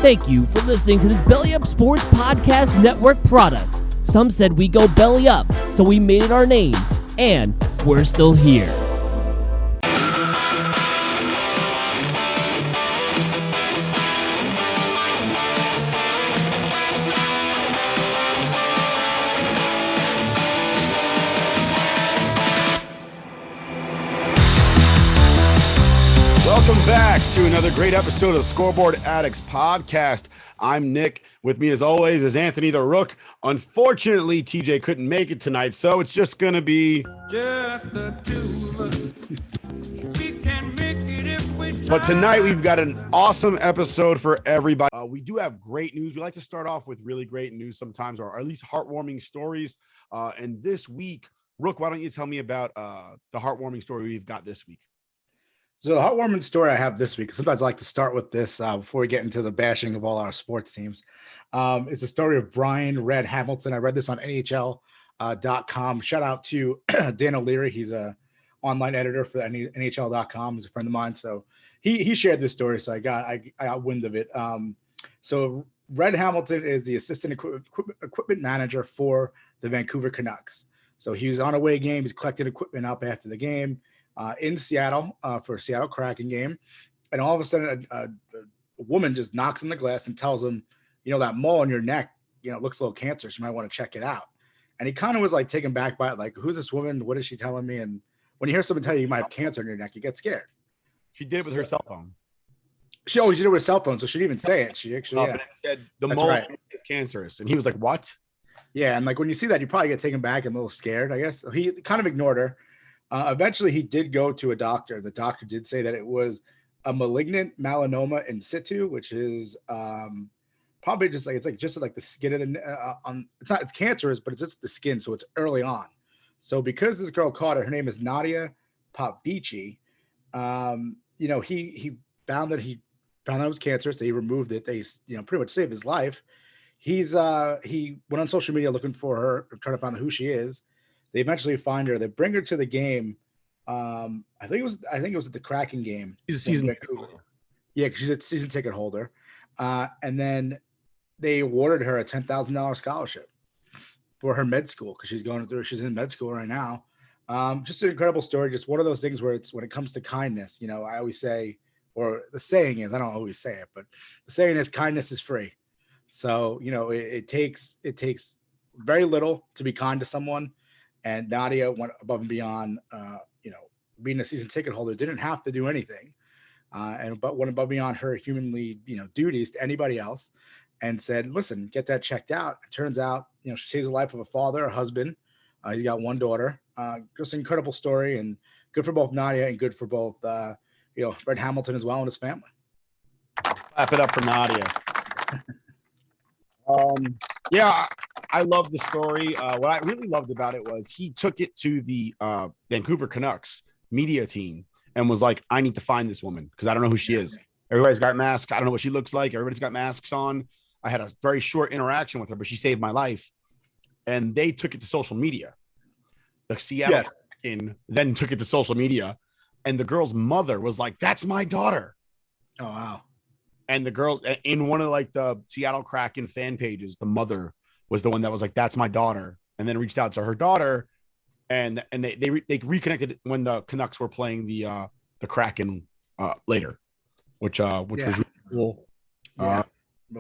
Thank you for listening to this Belly Up Sports Podcast Network product. Some said we go belly up, so we made it our name, and we're still here. Welcome back to another great episode of Scoreboard Addicts podcast. I'm Nick. With me, as always, is Anthony the Rook. Unfortunately, TJ couldn't make it tonight, so it's just going to be just the two of us. We can make it if we try. But tonight, we've got an awesome episode for everybody. We do have great news. We like to start off with really great news sometimes, or at least heartwarming stories. And this week, Rook, why don't you tell me about the heartwarming story we've got this week? So the heartwarming story I have this week, sometimes I like to start with this before we get into the bashing of all our sports teams. It's the story of Brian Red Hamilton. I read this on NHL.com. Shout out to Dan O'Leary. He's a online editor for NHL.com. He's a friend of mine. So he shared this story. So I got wind of it. So Red Hamilton is the assistant equipment manager for the Vancouver Canucks. So he was on a away game. He's collecting equipment up after the game. In Seattle for a Seattle Kraken game. And all of a sudden, a woman just knocks on the glass and tells him, that mole on your neck, looks a little cancerous. You might want to check it out. And he kind of was like taken back by it. Like, who's this woman? What is she telling me? And when you hear someone tell you might have cancer on your neck, you get scared. She did it with her cell phone. She did it with a cell phone. So she didn't even say it. She actually But it said the mole is cancerous. And he was like, what? Yeah. And like, when you see that, you probably get taken back and a little scared, I guess. So he kind of ignored her. Eventually, he did go to a doctor. The doctor did say that it was a malignant melanoma in situ, which is probably just like the skin of the it's cancerous, but it's just the skin, so it's early on. So because this girl caught it, her name is Nadia Popvici. He found that it was cancerous. So he removed it. They pretty much saved his life. He went on social media looking for her, trying to find out who she is. They eventually find her. They bring her to the game. I think it was at the Kraken game. She's a season ticket holder. Yeah, because she's a season ticket holder. And then they awarded her a $10,000 scholarship for her med school because she's in med school right now. Just an incredible story. Just one of those things where when it comes to kindness, I always say, or the saying is, I don't always say it, but the saying is kindness is free. So, it takes very little to be kind to someone. And Nadia went above and beyond, being a season ticket holder, didn't have to do anything, but went above and beyond her humanly, duties to anybody else, and said, "Listen, get that checked out." It turns out, she saves the life of a father, a husband. He's got one daughter. Just an incredible story, and good for both Nadia and good for both, Red Hamilton as well and his family. Clap it up for Nadia. Yeah. I love the story. What I really loved about it was he took it to the Vancouver Canucks media team and was like, I need to find this woman because I don't know who she is. Everybody's got masks. I don't know what she looks like. Everybody's got masks on. I had a very short interaction with her, but she saved my life. And they took it to social media. The Seattle Kraken then took it to social media. And the girl's mother was like, that's my daughter. Oh, wow. And the girls in one of the Seattle Kraken fan pages, the mother was the one that was like, that's my daughter, and then reached out to her daughter, and they reconnected when the Canucks were playing the Kraken later, which was really cool. Real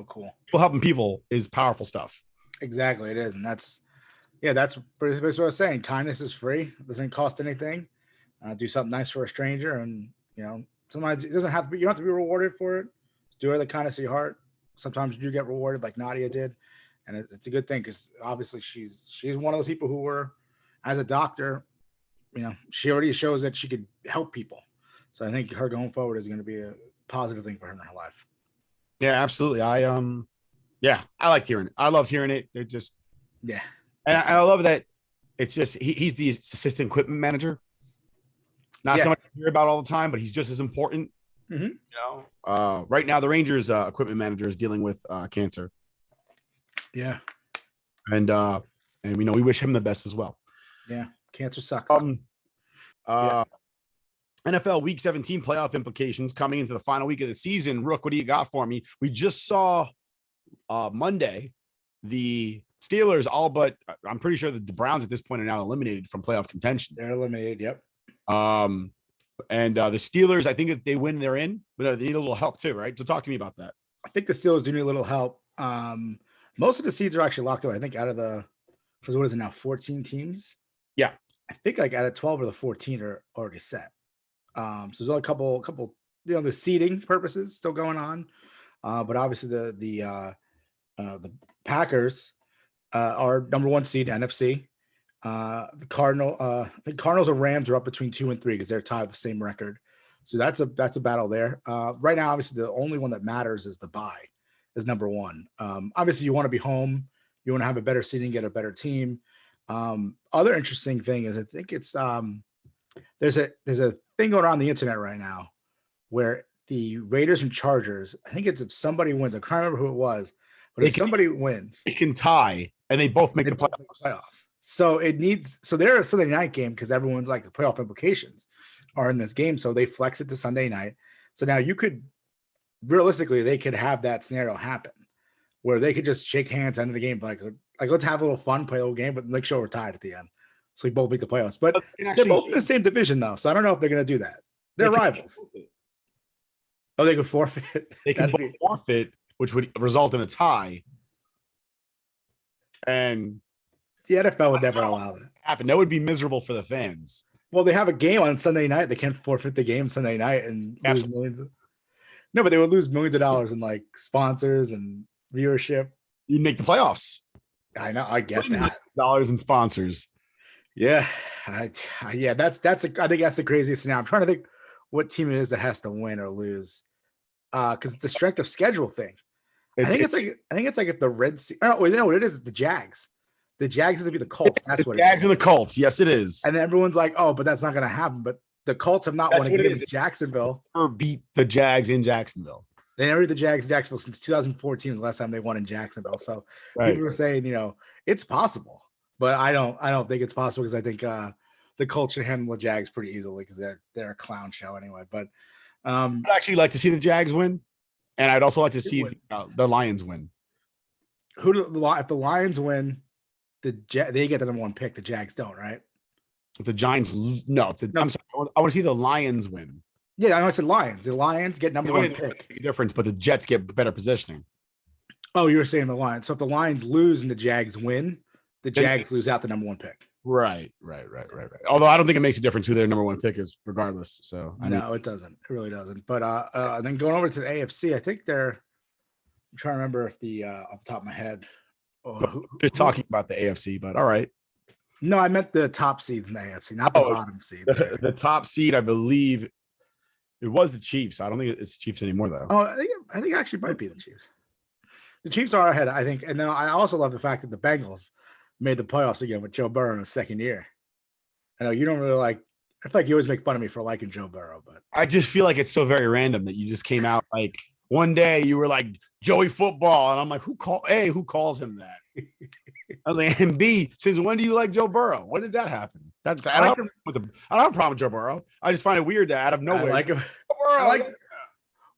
cool. People helping people is powerful stuff. Exactly, it is, and that's pretty much what I was saying. Kindness is free; it doesn't cost anything. Do something nice for a stranger, and sometimes it doesn't have to be. You don't have to be rewarded for it. Do it out of the kindness of your heart. Sometimes you do get rewarded, like Nadia did. And it's a good thing because obviously she's one of those people who were, as a doctor, she already shows that she could help people. So I think her going forward is going to be a positive thing for her in her life. Yeah, absolutely. I like hearing it. I love hearing it. It just, and I love that. It's just he's the assistant equipment manager. Not so much to hear about all the time, but he's just as important. Mm-hmm. Right now, the Rangers equipment manager is dealing with cancer. Yeah. And we wish him the best as well. Yeah. Cancer sucks. NFL Week 17 playoff implications coming into the final week of the season. Rook, what do you got for me? We just saw Monday the Steelers all but I'm pretty sure that the Browns at this point are now eliminated from playoff contention. They're eliminated. Yep. And the Steelers, I think if they win, they're in, but they need a little help too, right? So talk to me about that. I think the Steelers do need a little help. Most of the seeds are actually locked away. I think out of because what is it now, 14 teams? Yeah. I think like out of 12 or the 14 are already set. So there's only a couple, the seeding purposes still going on. But obviously the Packers are number 1 seed NFC. The Cardinals and Rams are up between 2 and 3 because they're tied with the same record. So that's a battle there. Right now, obviously, the only one that matters is the bye, is number 1. Obviously, you want to be home. You want to have a better seeding, get a better team. Other interesting thing is I think it's there's a thing going on the internet right now where the Raiders and Chargers, I think it's if somebody wins, I can't remember who it was, but if somebody wins, it can tie and they both make the playoffs. So they're a Sunday night game because everyone's like the playoff implications are in this game. So they flex it to Sunday night. So now realistically, they could have that scenario happen where they could just shake hands end of the game. Like let's have a little fun, play a little game, but make sure we're tied at the end. So we both make the playoffs. But they're both in the same division though. So I don't know if they're going to do that. They're rivals. Oh, they could forfeit. They can both forfeit, which would result in a tie. And the NFL would never allow that. Happen. That would be miserable for the fans. Well, they have a game on Sunday night. They can't forfeit the game Sunday night and lose millions. No, but they would lose millions of dollars in like sponsors and viewership. You make the playoffs. I know. I get that. Dollars in sponsors. Yeah. I think that's the craziest scenario. I'm trying to think what team it is that has to win or lose. Because it's a strength of schedule thing. I think it's like if the Red Sea. Oh, wait, no, what it is the Jags. The Jags are going to be the Colts. That's what it is. Jags and the Colts. Yes, it is. And then everyone's like, oh, but that's not going to happen. But the Colts have not won against Jacksonville. Or beat the Jags in Jacksonville. They never beat the Jags in Jacksonville since 2014 was the last time they won in Jacksonville. So people were saying, it's possible. But I don't think it's possible because I think the Colts should handle the Jags pretty easily because they're a clown show anyway. But I'd actually like to see the Jags win. And I'd also like to see the Lions win. If the Lions win, they get the number 1 pick. The Jags don't, right? If the Giants, no. I'm sorry. I want to see the Lions win. Yeah, I know I said Lions. The Lions get number 1 pick. Difference, but the Jets get better positioning. Oh, you were saying the Lions. So if the Lions lose and the Jags win, the Jags lose out the number 1 pick. Right. Although I don't think it makes a difference who their number 1 pick is, regardless. So it doesn't. It really doesn't. But then going over to the AFC, I think I'm trying to remember if off the top of my head. Just talking about the AFC, but all right. No, I meant the top seeds in the AFC, not the bottom seeds. The top seed, I believe, it was the Chiefs. I don't think it's the Chiefs anymore, though. Oh, I think it actually might be the Chiefs. The Chiefs are ahead, I think. And then I also love the fact that the Bengals made the playoffs again with Joe Burrow in his second year. I know you don't really like. I feel like you always make fun of me for liking Joe Burrow, but I just feel like it's so very random that you just came out like one day you were like Joey Football, and I'm like, who calls him that? I was like, and B, since when do you like Joe Burrow? When did that happen? I don't have a problem with Joe Burrow. I just find it weird that out of nowhere. I like him. I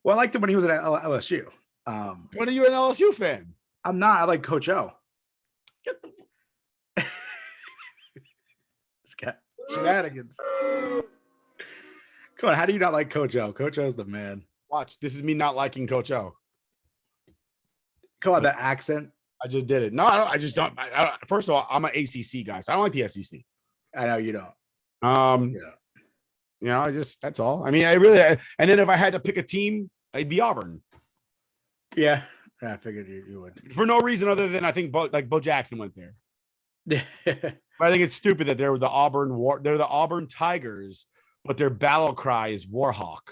liked him when he was at LSU. When are you an LSU fan? I'm not. I like Coach O. This guy shenanigans. Come on, how do you not like Coach O? Coach O's the man. Watch, this is me not liking Coach O. Come on, that accent. I just did it. No, I just don't. First of all, I'm an ACC guy, so I don't like the SEC. I know you don't. That's all. I mean, and then if I had to pick a team, it'd be Auburn. Yeah, I figured you would. For no reason other than I think Bo Jackson went there. But I think it's stupid that they're the Auburn Tigers, but their battle cry is Warhawk.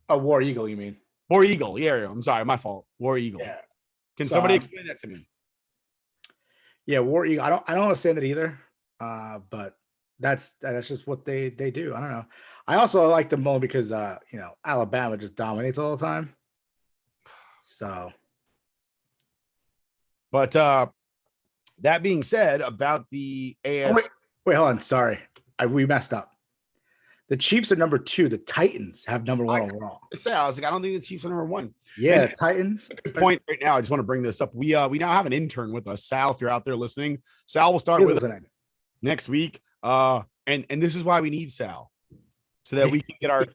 A War Eagle, you mean? War Eagle. Yeah, I'm sorry, my fault. War Eagle. Yeah. Can somebody explain that to me? Yeah, War Eagle. I don't understand it either. But that's just what they do. I don't know. I also like them more because Alabama just dominates all the time. So, but that being said, about the AFC. Wait, hold on. Sorry, we messed up. The Chiefs are number 2. The Titans have number 1 overall. I was like, I don't think the Chiefs are number 1. Yeah, And the Titans. good point right now. I just want to bring this up. We now have an intern with us, Sal. If you're out there listening, Sal will start with us next week. And this is why we need Sal, so that we can get our.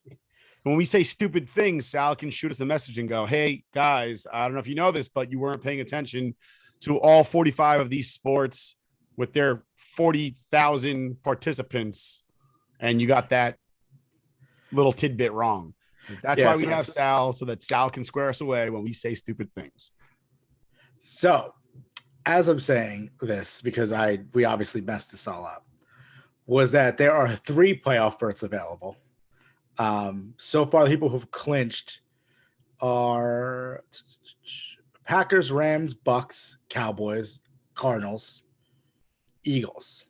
When we say stupid things, Sal can shoot us a message and go, "Hey guys, I don't know if you know this, but you weren't paying attention to all 45 of these sports with their 40,000 participants, and you got that little tidbit wrong." That's why we have Sal, so that Sal can square us away when we say stupid things. So, as I'm saying this, because we obviously messed this all up, was that there are 3 playoff berths available. So far, the people who've clinched are Packers, Rams, Bucks, Cowboys, Cardinals, Eagles.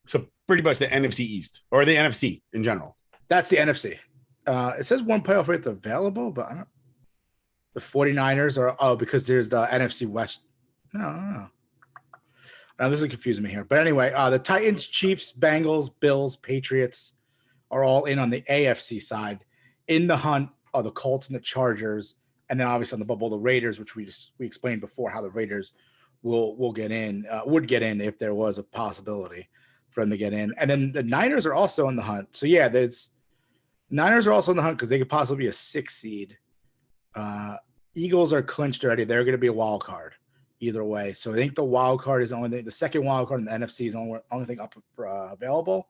So pretty much the NFC East, or the NFC in general. That's the NFC. It says 1 playoff berth available, but I don't. The 49ers are because there's the NFC West. No. Now this is confusing me here. But anyway, the Titans, Chiefs, Bengals, Bills, Patriots are all in on the AFC side. In the hunt are the Colts and the Chargers, and then obviously on the bubble, the Raiders, which we explained before how the Raiders would get in if there was a possibility for them to get in. And then the Niners are also in the hunt. So yeah, Niners are also in the hunt because they could possibly be a 6 seed. Eagles are clinched already. They're going to be a wild card either way. So I think the wild card is the second wild card in the NFC is the only thing up for, available.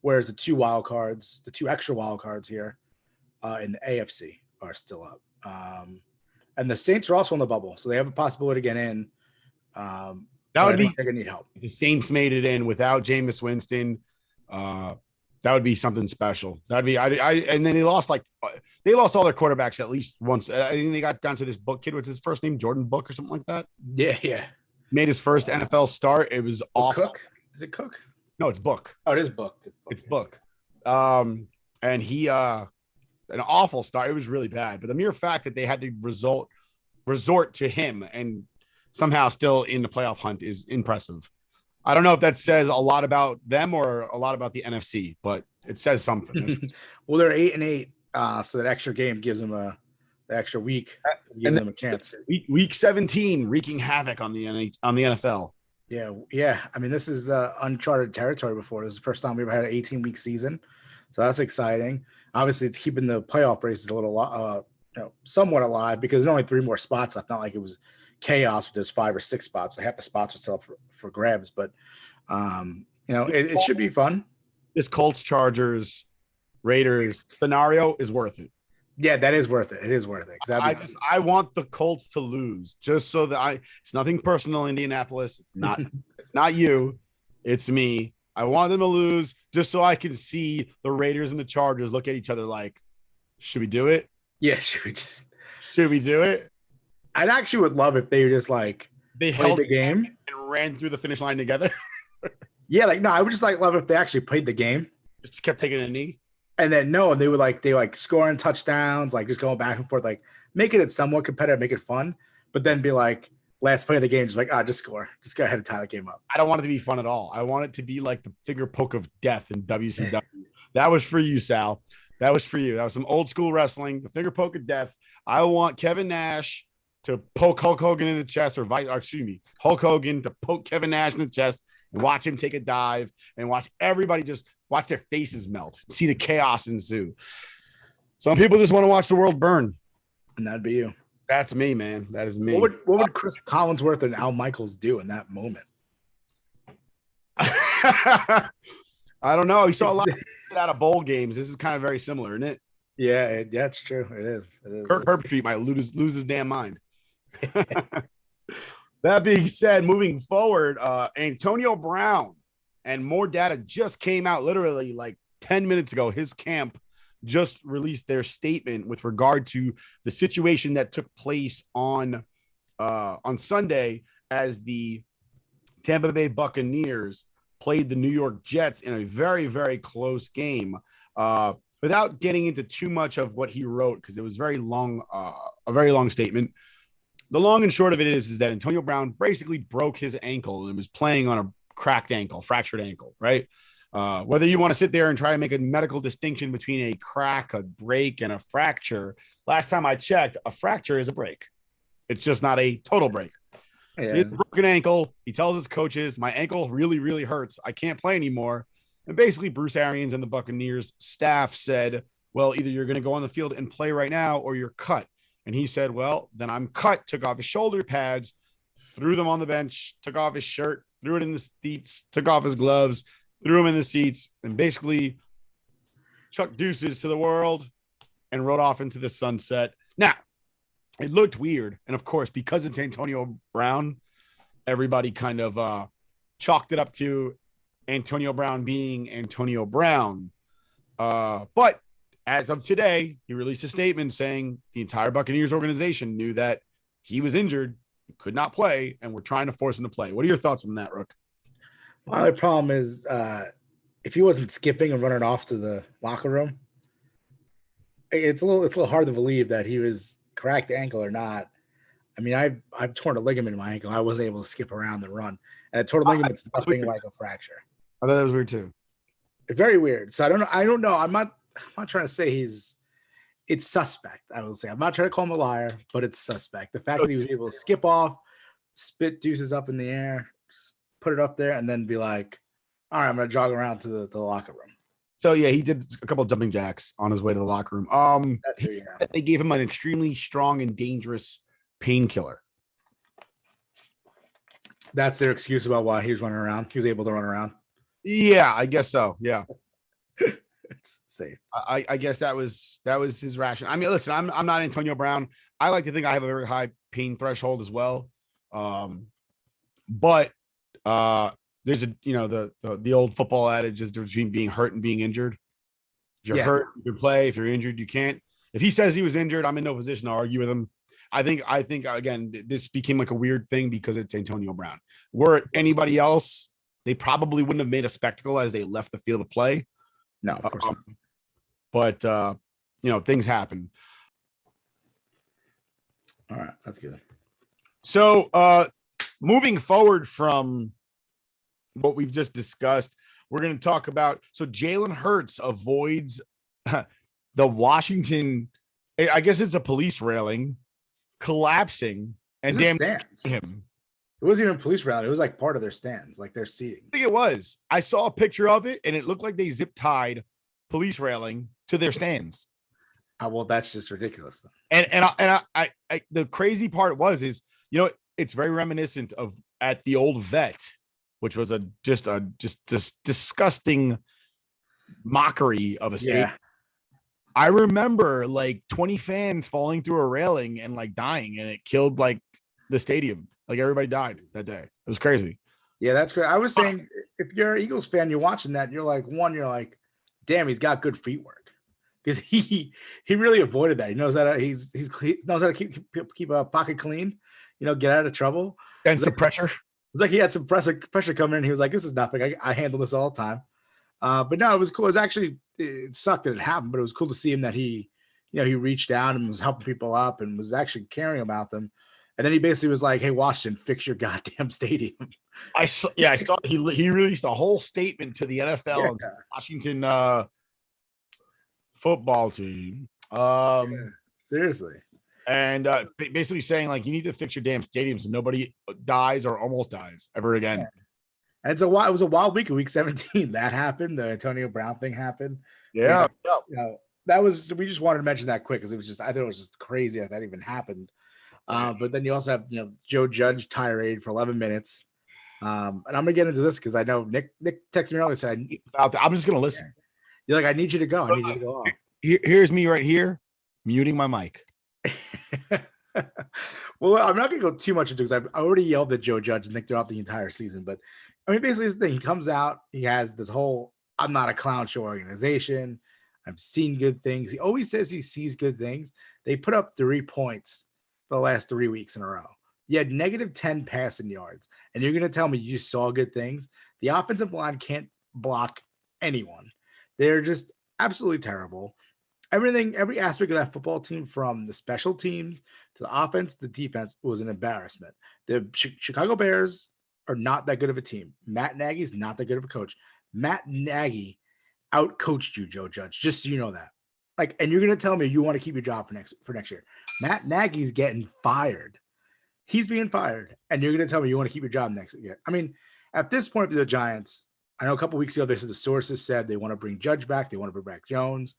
Whereas the 2 extra wild cards here in the AFC are still up. And the Saints are also on the bubble, so they have a possibility to get in. That would be they're gonna need help. The Saints made it in without Jameis Winston. That would be something special. That'd be and then they lost all their quarterbacks at least once. I think they got down to this Book kid. What's his first name? Jordan Book or something like that. Yeah. Made his first NFL start. It was awful. Cook? Is it Cook? No, it's Book. Oh, it is Book. It's Book. And he an awful start. It was really bad. But the mere fact that they had to resort to him and somehow still in the playoff hunt is impressive. I don't know if that says a lot about them or a lot about the NFC, but it says something. Well, they're 8-8, so that extra game gives them the extra week, gives them a chance. Week 17, wreaking havoc on the NFL. Yeah. I mean, this is uncharted territory before. This is the first time we ever had an 18-week season, so that's exciting. Obviously, it's keeping the playoff races a little, somewhat alive because there's only 3 more spots. I felt like it was chaos with those 5 or 6 spots. So half the spots are still up for grabs, but it should be fun. This Colts, Chargers, Raiders scenario is worth it. Yeah, that is worth it. It is worth it. I want the Colts to lose just so that it's nothing personal, Indianapolis. It's not it's not you, it's me. I want them to lose just so I can see the Raiders and the Chargers look at each other like, should we do it? Yeah, should we do it? I actually would love if they just they held the game and ran through the finish line together. Yeah, I would just love if they actually played the game. Just kept taking a knee. And then they would scoring touchdowns, just going back and forth, making it somewhat competitive, make it fun, but then be last play of the game, just score. Just go ahead and tie the game up. I don't want it to be fun at all. I want it to be like the finger poke of death in WCW. That was for you, Sal. That was for you. That was some old school wrestling, the finger poke of death. I want Kevin Nash to poke Hulk Hogan in the chest, Hulk Hogan to poke Kevin Nash in the chest and watch him take a dive and watch everybody just watch their faces melt, see the chaos ensue. Some people just want to watch the world burn. And that'd be you. That's me, man. That is me. What would Chris Collinsworth and Al Michaels do in that moment? I don't know. We saw a lot out of bowl games. This is kind of very similar, isn't it? Yeah, it's true. It is. Kirk Herbstreit might lose his damn mind. That being said, moving forward, Antonio Brown and more data just came out literally 10 minutes ago. His camp just released their statement with regard to the situation that took place on Sunday as the Tampa Bay Buccaneers played the New York Jets in a very, very close game. Without getting into too much of what he wrote, because it was very long, a very long statement. The long and short of it is that Antonio Brown basically broke his ankle and was playing on a fractured ankle, right? Whether you want to sit there and try and make a medical distinction between a crack, a break, and a fracture, last time I checked, a fracture is a break. It's just not a total break. Yeah. So he has a broken ankle. He tells his coaches, my ankle really, really hurts. I can't play anymore. And basically, Bruce Arians and the Buccaneers staff said, well, either you're going to go on the field and play right now or you're cut. And he said, well, then I'm cut, took off his shoulder pads, threw them on the bench, took off his shirt, threw it in the seats, took off his gloves, threw them in the seats, and basically chucked deuces to the world and rode off into the sunset. Now, it looked weird. And of course, because it's Antonio Brown, everybody kind of chalked it up to Antonio Brown being Antonio Brown. But as of today, he released a statement saying the entire Buccaneers organization knew that he was injured, could not play, and we're trying to force him to play. What are your thoughts on that, Rook? My only problem is if he wasn't skipping and running off to the locker room, it's a little hard to believe that he was cracked ankle or not. I mean, I've torn a ligament in my ankle. I wasn't able to skip around and run. And a torn ligament's nothing like a fracture. I thought that was weird too. Very weird. So I don't know. I'm not trying to say it's suspect, I will say. I'm not trying to call him a liar, but it's suspect. The fact that he was able to skip off, spit deuces up in the air, put it up there, and then be like, all right, I'm going to jog around to the locker room. So, yeah, he did a couple of jumping jacks on his way to the locker room. They gave him an extremely strong and dangerous painkiller. That's their excuse about why he was running around. He was able to run around. Yeah, I guess so. Yeah. It's safe. I guess that was his ration. I mean, listen, I'm not Antonio Brown. I like to think I have a very high pain threshold as well. But there's the old football adage is between being hurt and being injured. If you're hurt, you can play. If you're injured, you can't. If he says he was injured, I'm in no position to argue with him. I think again, this became like a weird thing because it's Antonio Brown. Were it anybody else, they probably wouldn't have made a spectacle as they left the field of play. No, of course not. But things happen. All right, that's good. So moving forward from what we've just discussed, we're going to talk about, so Jalen Hurts avoids the Washington, I guess it's a police railing, collapsing and damaging him. It wasn't even police railing. It was like part of their stands, like their seating. I think it was. I saw a picture of it and it looked like they zip tied police railing to their stands. Well, that's just ridiculous. And I the crazy part is, it's very reminiscent of at the old vet, which was just disgusting mockery of a stadium. Yeah. I remember like 20 fans falling through a railing and like dying, and it killed like the stadium. Like everybody died that day. It was crazy. Yeah, that's great. I was saying, if you're an Eagles fan, you're watching that, you're like, damn, he's got good feet work, because he really avoided that. He knows how to he knows how to keep a pocket clean, get out of trouble and some pressure. It's like he had some pressure coming in. He was like, this is nothing. I handle this all the time. But no, it was cool. It was actually, it sucked that it happened, but it was cool to see him that he reached down and was helping people up and was actually caring about them. And then he basically was like, hey, Washington, fix your goddamn stadium. I saw he released a whole statement to the NFL and Washington football team. Seriously. And basically saying, like, you need to fix your damn stadium so nobody dies or almost dies ever again. Yeah. And it was a wild week of week 17. That happened. The Antonio Brown thing happened. Yeah. We just wanted to mention that quick because I thought it was just crazy that even happened. But then you also have, Joe Judge tirade for 11 minutes. And I'm going to get into this because I know Nick texted me earlier and said, I'm just going to listen. You're like, I need you to go. I need you to go off. Here's me right here, muting my mic. Well, I'm not going to go too much into because I already yelled at Joe Judge and Nick throughout the entire season. But I mean, basically, this thing, he comes out, he has this whole, I'm not a clown show organization. I've seen good things. He always says he sees good things. They put up 3 points for the last 3 weeks in a row. You had -10 passing yards, and you're going to tell me you saw good things? The offensive line can't block anyone. They're just absolutely terrible. Every aspect of that football team, from the special teams to the offense, the defense, was an embarrassment. The Chicago Bears are not that good of a team. Matt Nagy's not that good of a coach. Matt Nagy outcoached you, Joe Judge, just so you know that. Like, and you're going to tell me you want to keep your job for next year. Matt Nagy's getting fired. He's being fired. And you're going to tell me you want to keep your job next year. I mean, at this point for the Giants, I know a couple weeks ago, the sources said they want to bring Judge back. They want to bring back Jones.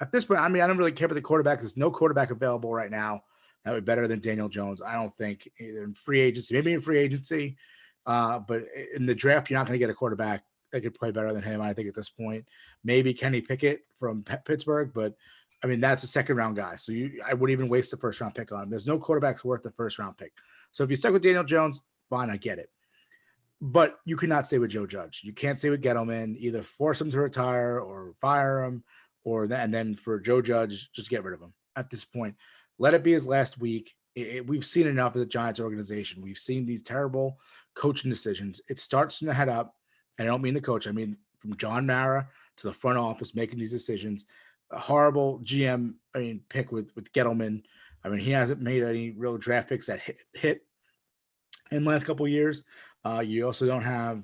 At this point, I mean, I don't really care about the quarterback. There's no quarterback available right now that would be better than Daniel Jones. I don't think, either in free agency, maybe in free agency, but in the draft, you're not going to get a quarterback that could play better than him. I think at this point, maybe Kenny Pickett from Pittsburgh, but I mean, that's a second round guy. So I wouldn't even waste the first round pick on him. There's no quarterbacks worth the first round pick. So if you stuck with Daniel Jones, fine, I get it. But you cannot stay with Joe Judge. You can't stay with Gettleman. Either force him to retire or fire him, and then for Joe Judge, just get rid of him at this point. Let it be his last week. We've seen enough of the Giants organization. We've seen these terrible coaching decisions. It starts from the head up, and I don't mean the coach. I mean from John Mara to the front office making these decisions. A horrible GM, pick with Gettleman. I mean, he hasn't made any real draft picks that hit in the last couple of years. You also don't have,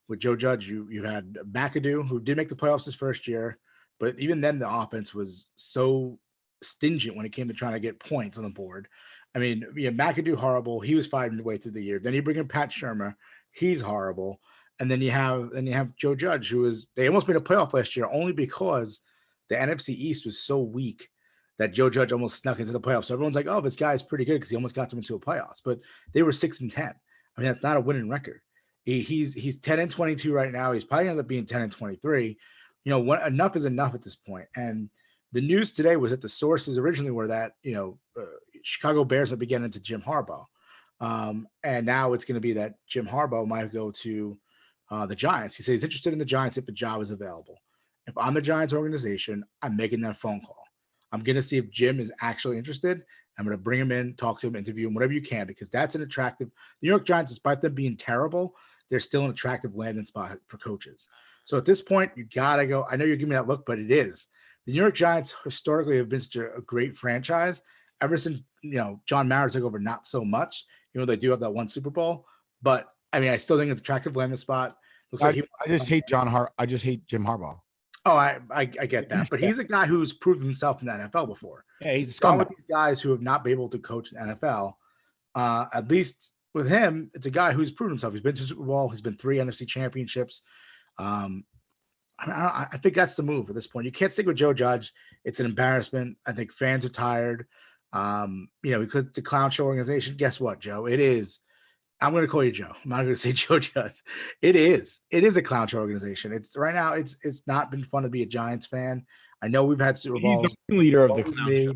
with Joe Judge, you had McAdoo, who did make the playoffs his first year, but even then the offense was so stingent when it came to trying to get points on the board. I mean, McAdoo, horrible. He was fired midway through the year. Then you bring in Pat Shurmur. He's horrible. And then you have Joe Judge, they almost made a playoff last year only because the NFC East was so weak that Joe Judge almost snuck into the playoffs. So everyone's like, oh, this guy's pretty good because he almost got them into a playoffs. But they were 6-10. I mean, that's not a winning record. He's 10-22 right now. He's probably going to end up being 10-23. Enough is enough at this point. And the news today was that the sources originally were that, Chicago Bears would be getting into Jim Harbaugh. And now it's going to be that Jim Harbaugh might go to the Giants. He said he's interested in the Giants if the job is available. If I'm the Giants organization, I'm making that phone call. I'm going to see if Jim is actually interested. I'm going to bring him in, talk to him, interview him, whatever you can, because that's an attractive – New York Giants, despite them being terrible, they're still an attractive landing spot for coaches. So at this point, you got to go – I know you're giving me that look, but it is. The New York Giants historically have been such a great franchise ever since, John Mara took over, not so much. They do have that one Super Bowl. But, I still think it's an attractive landing spot. Looks like I just hate I just hate Jim Harbaugh. Oh, I get that, but he's a guy who's proven himself in the NFL before. Yeah, he's gone with these guys who have not been able to coach in the NFL. At least with him, it's a guy who's proven himself. He's been to Super Bowl. He's been 3 NFC championships. I think that's the move at this point. You can't stick with Joe Judge. It's an embarrassment. I think fans are tired. Because it's a clown show organization. Guess what, Joe? It is. I'm going to call you Joe. I'm not going to say Joe Judge. It is a clown show organization. It's right now. It's not been fun to be a Giants fan. I know we've had Super Bowls. He's the ringleader of the clown show.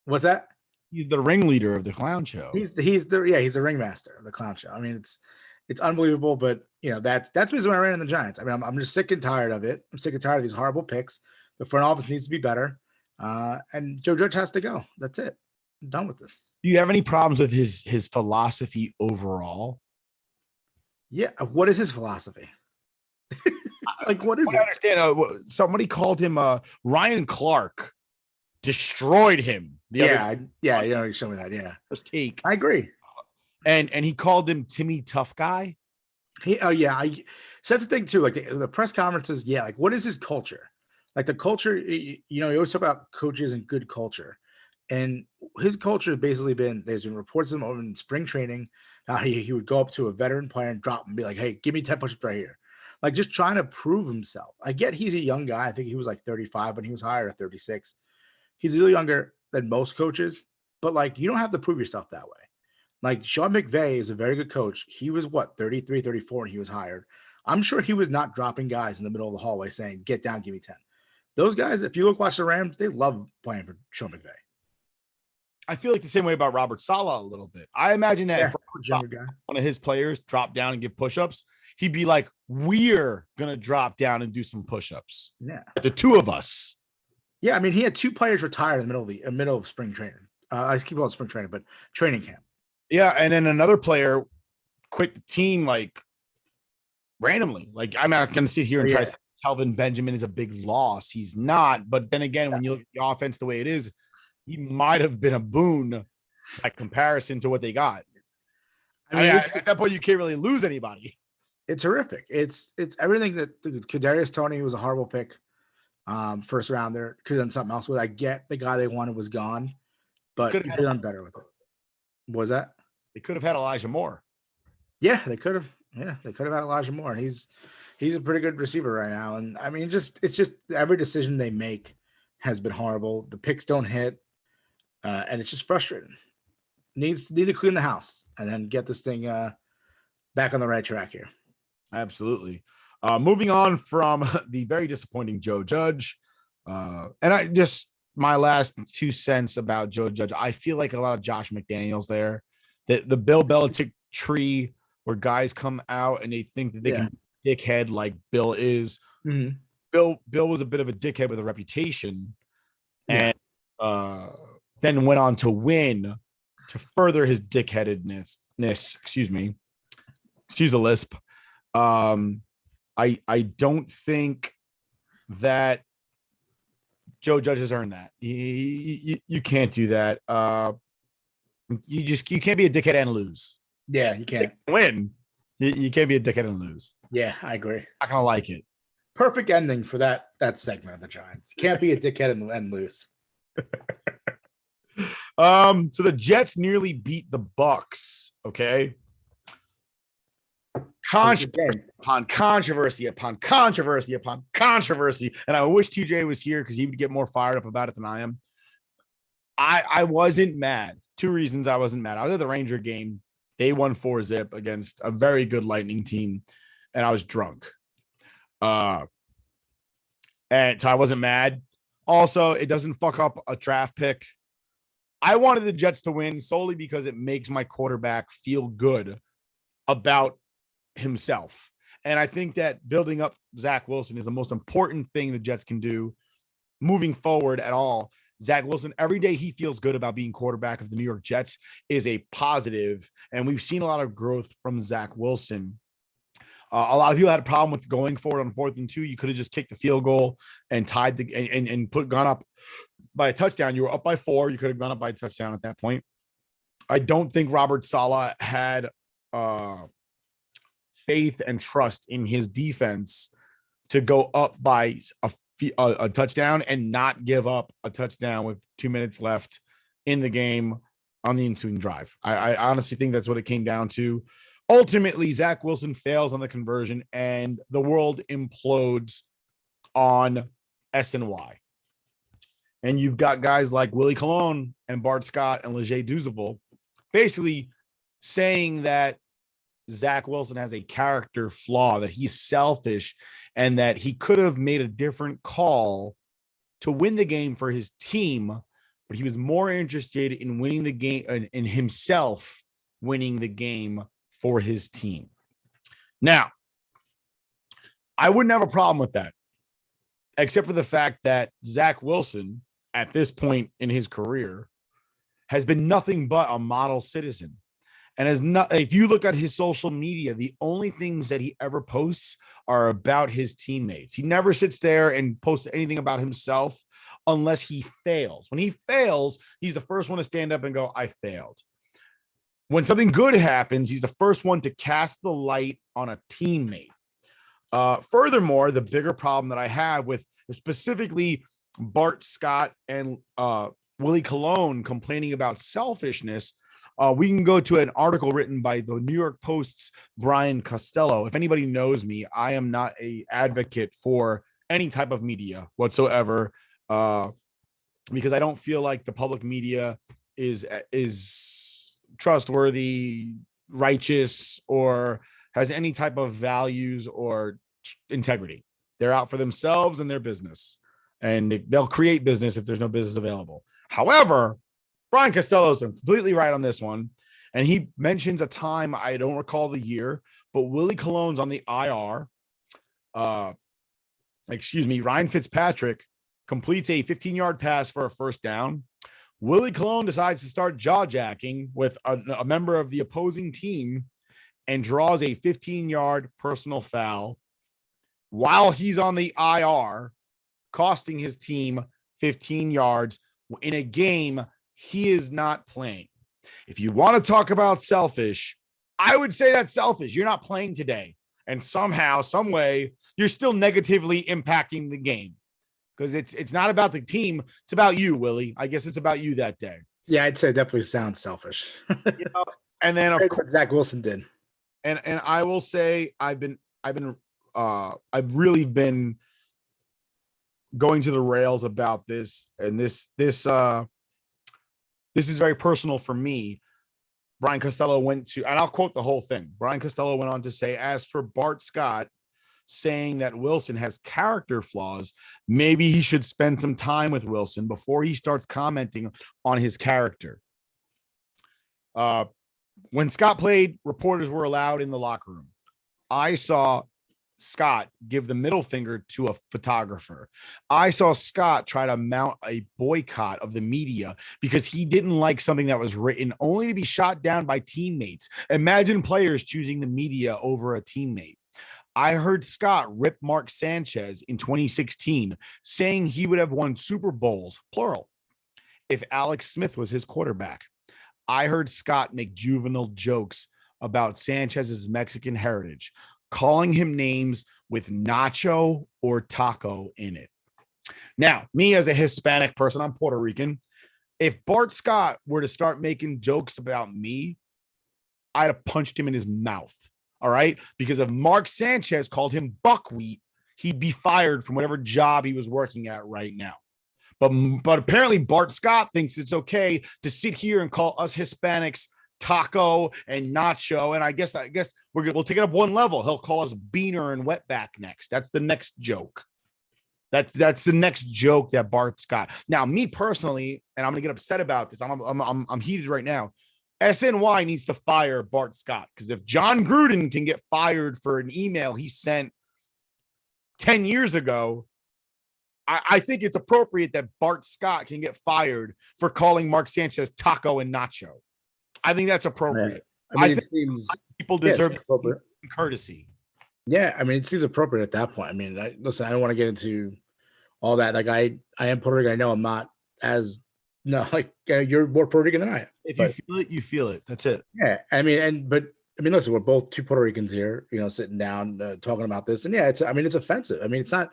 What's that? He's the ringleader of the clown show. He's the ringmaster of the clown show. I mean, it's unbelievable, but that's the reason why I ran in the Giants. I mean, I'm just sick and tired of it. I'm sick and tired of these horrible picks. The front office needs to be better, and Joe Judge has to go. That's it. I'm done with this. Do you have any problems with his philosophy overall? Yeah. What is his philosophy? What is it? I understand. Somebody called him Ryan Clark. Destroyed him. You showed me that. Yeah. First take. I agree. And he called him Timmy Tough Guy. So that's the thing too. Like the press conferences. Yeah. Like what is his culture? Like the culture. You always talk about coaches and good culture. And his culture has basically been, there's been reports of him over in spring training. He would go up to a veteran player and drop and be like, hey, give me 10 push-ups right here. Like just trying to prove himself. I get he's a young guy. I think he was like 35 when he was hired at 36. He's a little younger than most coaches, but you don't have to prove yourself that way. Like Sean McVay is a very good coach. He was 33, 34 when he was hired. I'm sure he was not dropping guys in the middle of the hallway saying, get watch give me 10. Those guys, if you watch the Rams, they love playing for Sean McVay. I feel like the same way about Robert Saleh a little bit. I imagine that if one of his players dropped down and give push-ups, he'd be like, we're going to drop down and do some push-ups. Yeah. The two of us. Yeah. I mean, he had 2 players retired in the middle of spring training. I keep calling it spring training, but training camp. Yeah. And then another player quit the team randomly. I'm not going to sit here and try to say Kelvin Benjamin is a big loss. He's not. But then again, when you look at the offense the way it is, he might have been a boon by comparison to what they got. At that point, you can't really lose anybody. It's horrific. It's everything that Kadarius Toney was a horrible pick. First rounder, could have done something else with. I get the guy they wanted was gone, but you could have done better with it. What was that? They could have had Elijah Moore. Yeah, they could have. Yeah, they could have had Elijah Moore, and he's a pretty good receiver right now. And I mean, it's just every decision they make has been horrible. The picks don't hit, and it's just frustrating. Need to clean the house and then get this thing back on the right track here. Absolutely. Moving on from the very disappointing Joe Judge, and my last 2 cents about Joe Judge. I feel like a lot of Josh McDaniels there. The Bill Belichick tree where guys come out and they think that they can be dickhead like Bill is. Mm-hmm. Bill was a bit of a dickhead with a reputation, and then went on to win to further his dickheadedness. Excuse the lisp. I don't think that Joe Judge has earned that. You can't do that. You can't be a dickhead and lose. Yeah, you can't win. You can't be a dickhead and lose. Yeah, I agree. Not gonna like it. Perfect ending for that segment of the Giants. You can't be a dickhead and lose. So the Jets nearly beat the Bucks. Okay. Controversy upon controversy, and I wish TJ was here because he would get more fired up about it than I am. I wasn't mad. 2 reasons I wasn't mad. I was at the Ranger game. They won 4-0 against a very good Lightning team, and I was drunk. And so I wasn't mad. Also, it doesn't fuck up a draft pick. I wanted the Jets to win solely because it makes my quarterback feel good about himself. And I think that building up Zach Wilson is the most important thing the Jets can do moving forward at all. Zach Wilson, every day he feels good about being quarterback of the New York Jets is a positive, and we've seen a lot of growth from Zach Wilson. A lot of people had a problem with going forward on 4th and 2. You could have just kicked the field goal and tied gone up by a touchdown. You were up by 4. You could have gone up by a touchdown at that point. I don't think Robert Saleh had faith and trust in his defense to go up by a touchdown and not give up a touchdown with 2 minutes left in the game on the ensuing drive. I honestly think that's what it came down to. Ultimately, Zach Wilson fails on the conversion and the world implodes on SNY. And you've got guys like Willie Colon and Bart Scott and Leger Douzable basically saying that Zach Wilson has a character flaw, that he's selfish, and that he could have made a different call to win the game for his team, but he was more interested in winning the game, in himself winning the game for his team. Now, I wouldn't have a problem with that, except for the fact that Zach Wilson, at this point in his career, has been nothing but a model citizen. And if you look at his social media, the only things that he ever posts are about his teammates. He never sits there and posts anything about himself unless he fails. When he fails, he's the first one to stand up and go, I failed. When something good happens, he's the first one to cast the light on a teammate. Furthermore, the bigger problem that I have with specifically Bart Scott and Willie Colon complaining about selfishness, we can go to an article written by the New York Post's Brian Costello. If anybody knows me, I am not an advocate for any type of media whatsoever, because I don't feel like the public media is trustworthy, righteous, or has any type of values or integrity. They're out for themselves and their business, and they'll create business if there's no business available. However, Brian Costello is completely right on this one, and he mentions a time, I don't recall the year, but Willie Colon's on the IR. Ryan Fitzpatrick completes a 15-yard pass for a first down. Willie Colon decides to start jaw-jacking with a member of the opposing team and draws a 15-yard personal foul while he's on the IR, costing his team 15 yards in a game he is not playing. If you want to talk about selfish, I would say that's selfish. You're not playing today. and somehow, some way, you're still negatively impacting the game because it's not about the team, it's about you, Willie. I guess it's about you that day. Yeah, I'd say it definitely sounds selfish. You know? And then of course, Zach Wilson did. And I will say I've really been going to the rails about this, and this is very personal for me. Brian Costello went to, and I'll quote the whole thing. Brian Costello went on to say, as for Bart Scott saying that Wilson has character flaws, maybe he should spend some time with Wilson before he starts commenting on his character. When Scott played, reporters were allowed in the locker room. I saw Scott give the middle finger to a photographer. I saw Scott try to mount a boycott of the media because he didn't like something that was written, only to be shot down by teammates. Imagine players choosing the media over a teammate. I heard Scott rip Mark Sanchez in 2016, saying he would have won Super Bowls, plural, if Alex Smith was his quarterback. I heard Scott make juvenile jokes about Sanchez's Mexican heritage, calling him names with nacho or taco in it. Now, me as a Hispanic person, I'm Puerto Rican. If Bart Scott were to start making jokes about me, I'd have punched him in his mouth. All right. Because if Mark Sanchez called him buckwheat, he'd be fired from whatever job he was working at right now. But apparently Bart Scott thinks it's okay to sit here and call us Hispanics taco and nacho. And I guess we'll take it up one level. He'll call us beaner and wetback next. That's the next joke. That's the next joke that Bart Scott. Now, me personally, and I'm gonna get upset about this. I'm heated right now. SNY needs to fire Bart Scott, because if John Gruden can get fired for an email he sent 10 years ago, I think it's appropriate that Bart Scott can get fired for calling Mark Sanchez taco and nacho. I think that's appropriate. I mean, I think people deserve courtesy. Yeah, I mean, it seems appropriate at that point. I mean, listen, I don't want to get into all that. Like, I am Puerto Rican. I know I'm not as you're more Puerto Rican than I am. If you feel it, you feel it. That's it. Yeah, I mean, listen, we're both two Puerto Ricans here, sitting down talking about this, and yeah, it's offensive. I mean, it's not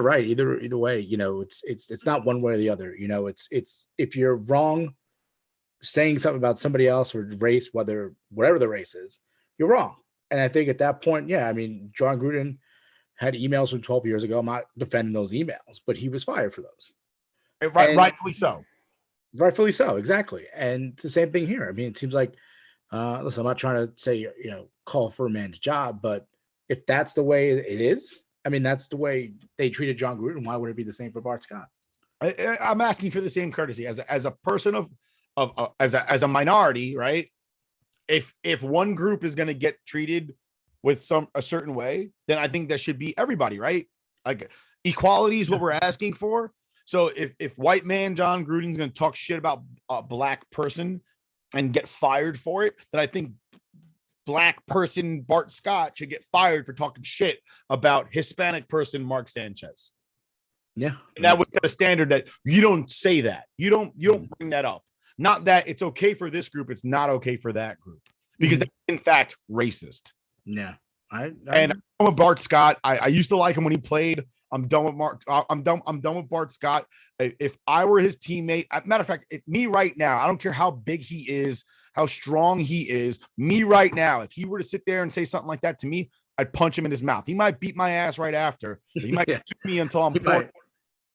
right either way. It's not one way or the other. It's if you're wrong saying something about somebody else or race, whatever the race is, you're wrong. And I think at that point, yeah, I mean, John Gruden had emails from 12 years ago. I'm not defending those emails, but he was fired for those. Rightfully so. Rightfully so, exactly. And it's the same thing here. I mean, it seems like, listen, I'm not trying to say, call for a man's job, but if that's the way it is, I mean, that's the way they treated John Gruden. Why would it be the same for Bart Scott? I'm asking for the same courtesy as a person as a minority, right? If one group is going to get treated with a certain way, then I think that should be everybody, right? Like, equality is what we're asking for. So if white man John Gruden's going to talk shit about a black person and get fired for it, then I think black person Bart Scott should get fired for talking shit about Hispanic person Mark Sanchez. Yeah, and that would set a standard that you don't say that. You don't bring that up. Not that it's okay for this group, it's not okay for that group, because that's in fact racist. Yeah, I'm with Bart Scott. I used to like him when he played. I'm done with Mark. I'm done with Bart Scott. If I were his teammate, matter of fact, me right now, I don't care how big he is, how strong he is. Me right now, if he were to sit there and say something like that to me, I'd punch him in his mouth. He might beat my ass right after. He might sue me until I'm poor.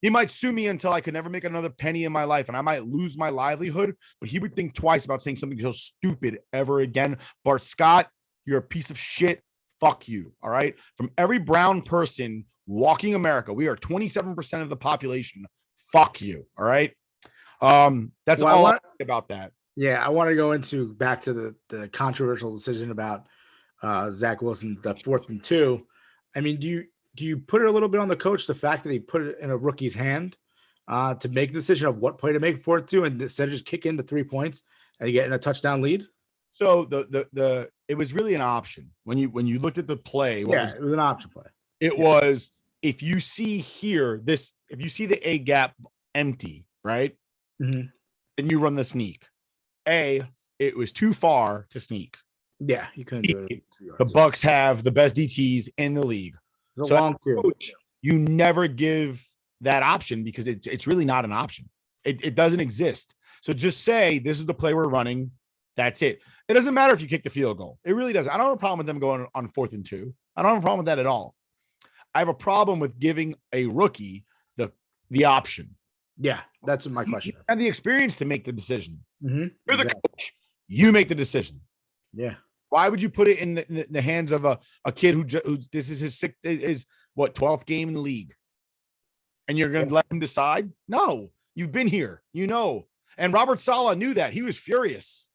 He might sue me until I could never make another penny in my life, and I might lose my livelihood. But he would think twice about saying something so stupid ever again. Bart Scott, you're a piece of shit. Fuck you. All right. From every brown person walking America, we are 27% of the population. Fuck you. All right. That's all I think about that. Yeah, I want to go back to the controversial decision about Zach Wilson, the 4th and 2. I mean, do you put it a little bit on the coach, the fact that he put it in a rookie's hand to make the decision of what play to make 4th and 2, and instead of just kick in the 3 points and getting a touchdown lead? So it was really an option when you looked at the play. It was an option play. It was, if you see if you see the A gap empty, right? Mm-hmm. Then you run the sneak. It was too far to sneak. Yeah, you couldn't do it. The Bucks have the best DTs in the league. It's a long two. Coach, you never give that option because it's really not an option. It doesn't exist. So just say this is the play we're running. That's it. It doesn't matter if you kick the field goal. It really doesn't. I don't have a problem with them going on 4th and 2. I don't have a problem with that at all. I have a problem with giving a rookie the option. Yeah, that's my question. You have the experience to make the decision. Mm-hmm. You're the coach. You make the decision. Yeah. Why would you put it in the hands of a kid who this is his 12th game in the league, and you're going to let him decide? No, you've been here, And Robert Saleh knew that. He was furious.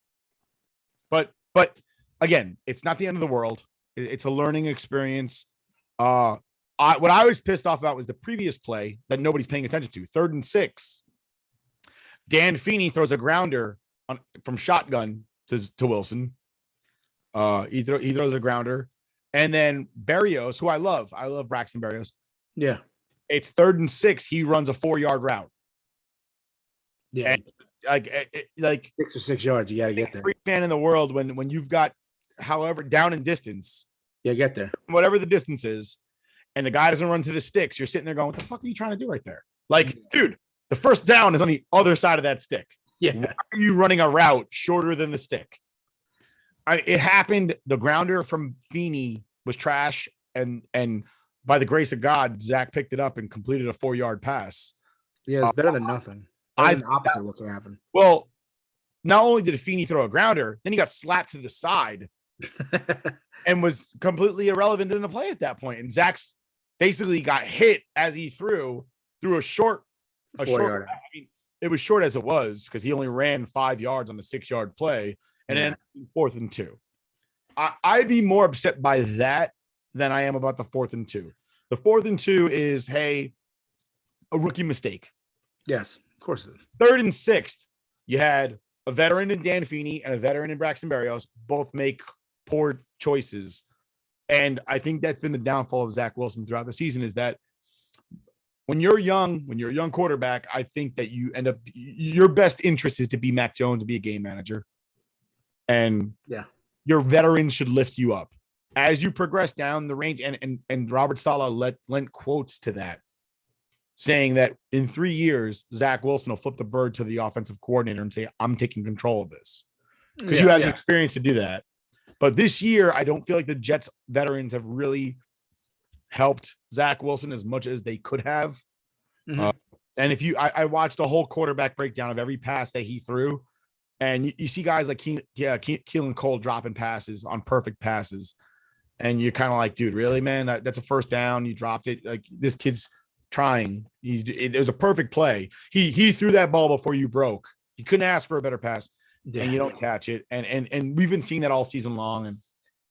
But again, it's not the end of the world. It's a learning experience. What I was pissed off about was the previous play that nobody's paying attention to. 3rd and 6. Dan Feeney throws a grounder from shotgun to Wilson. He throws a grounder, and then Berrios, who I love Braxton Berrios. Yeah, it's 3rd and 6. He runs a 4-yard route. Yeah, and like 6 or 6 yards, you got to get there. Every fan in the world, when you've got, however, down in distance, get there, whatever the distance is, and the guy doesn't run to the sticks, you're sitting there going, "What the fuck are you trying to do right there?" Like, dude, the first down is on the other side of that stick. Yeah, why are you running a route shorter than the stick? It happened. The grounder from Feeney was trash, and by the grace of God, Zach picked it up and completed a 4-yard pass. Yeah, it's better than nothing. The opposite of what could happen. Well, not only did Feeney throw a grounder, then he got slapped to the side and was completely irrelevant in the play at that point. And Zach's basically got hit as he threw a short. I mean, it was short as it was because he only ran 5 yards on the 6-yard play. And then 4th and 2. I'd be more upset by that than I am about the 4th and 2. The 4th and 2 is, hey, a rookie mistake. Yes, of course it is. 3rd and 6th, you had a veteran in Dan Feeney and a veteran in Braxton Berrios both make poor choices. And I think that's been the downfall of Zach Wilson throughout the season, is that when you're a young quarterback, I think that you end up, your best interest is to be Mac Jones, to be a game manager. And your veterans should lift you up as you progress down the range. And Robert Saleh lent quotes to that, saying that in 3 years, Zach Wilson will flip the bird to the offensive coordinator and say, "I'm taking control of this," because you have the experience to do that. But this year, I don't feel like the Jets veterans have really helped Zach Wilson as much as they could have. Mm-hmm. And if I watched the whole quarterback breakdown of every pass that he threw. And you see guys like Keelan Cole dropping passes on perfect passes. And you're kind of like, dude, really, man? That's a first down. You dropped it. Like, this kid's trying. It was a perfect play. He threw that ball before you broke. You couldn't ask for a better pass, and you don't catch it. And we've been seeing that all season long. And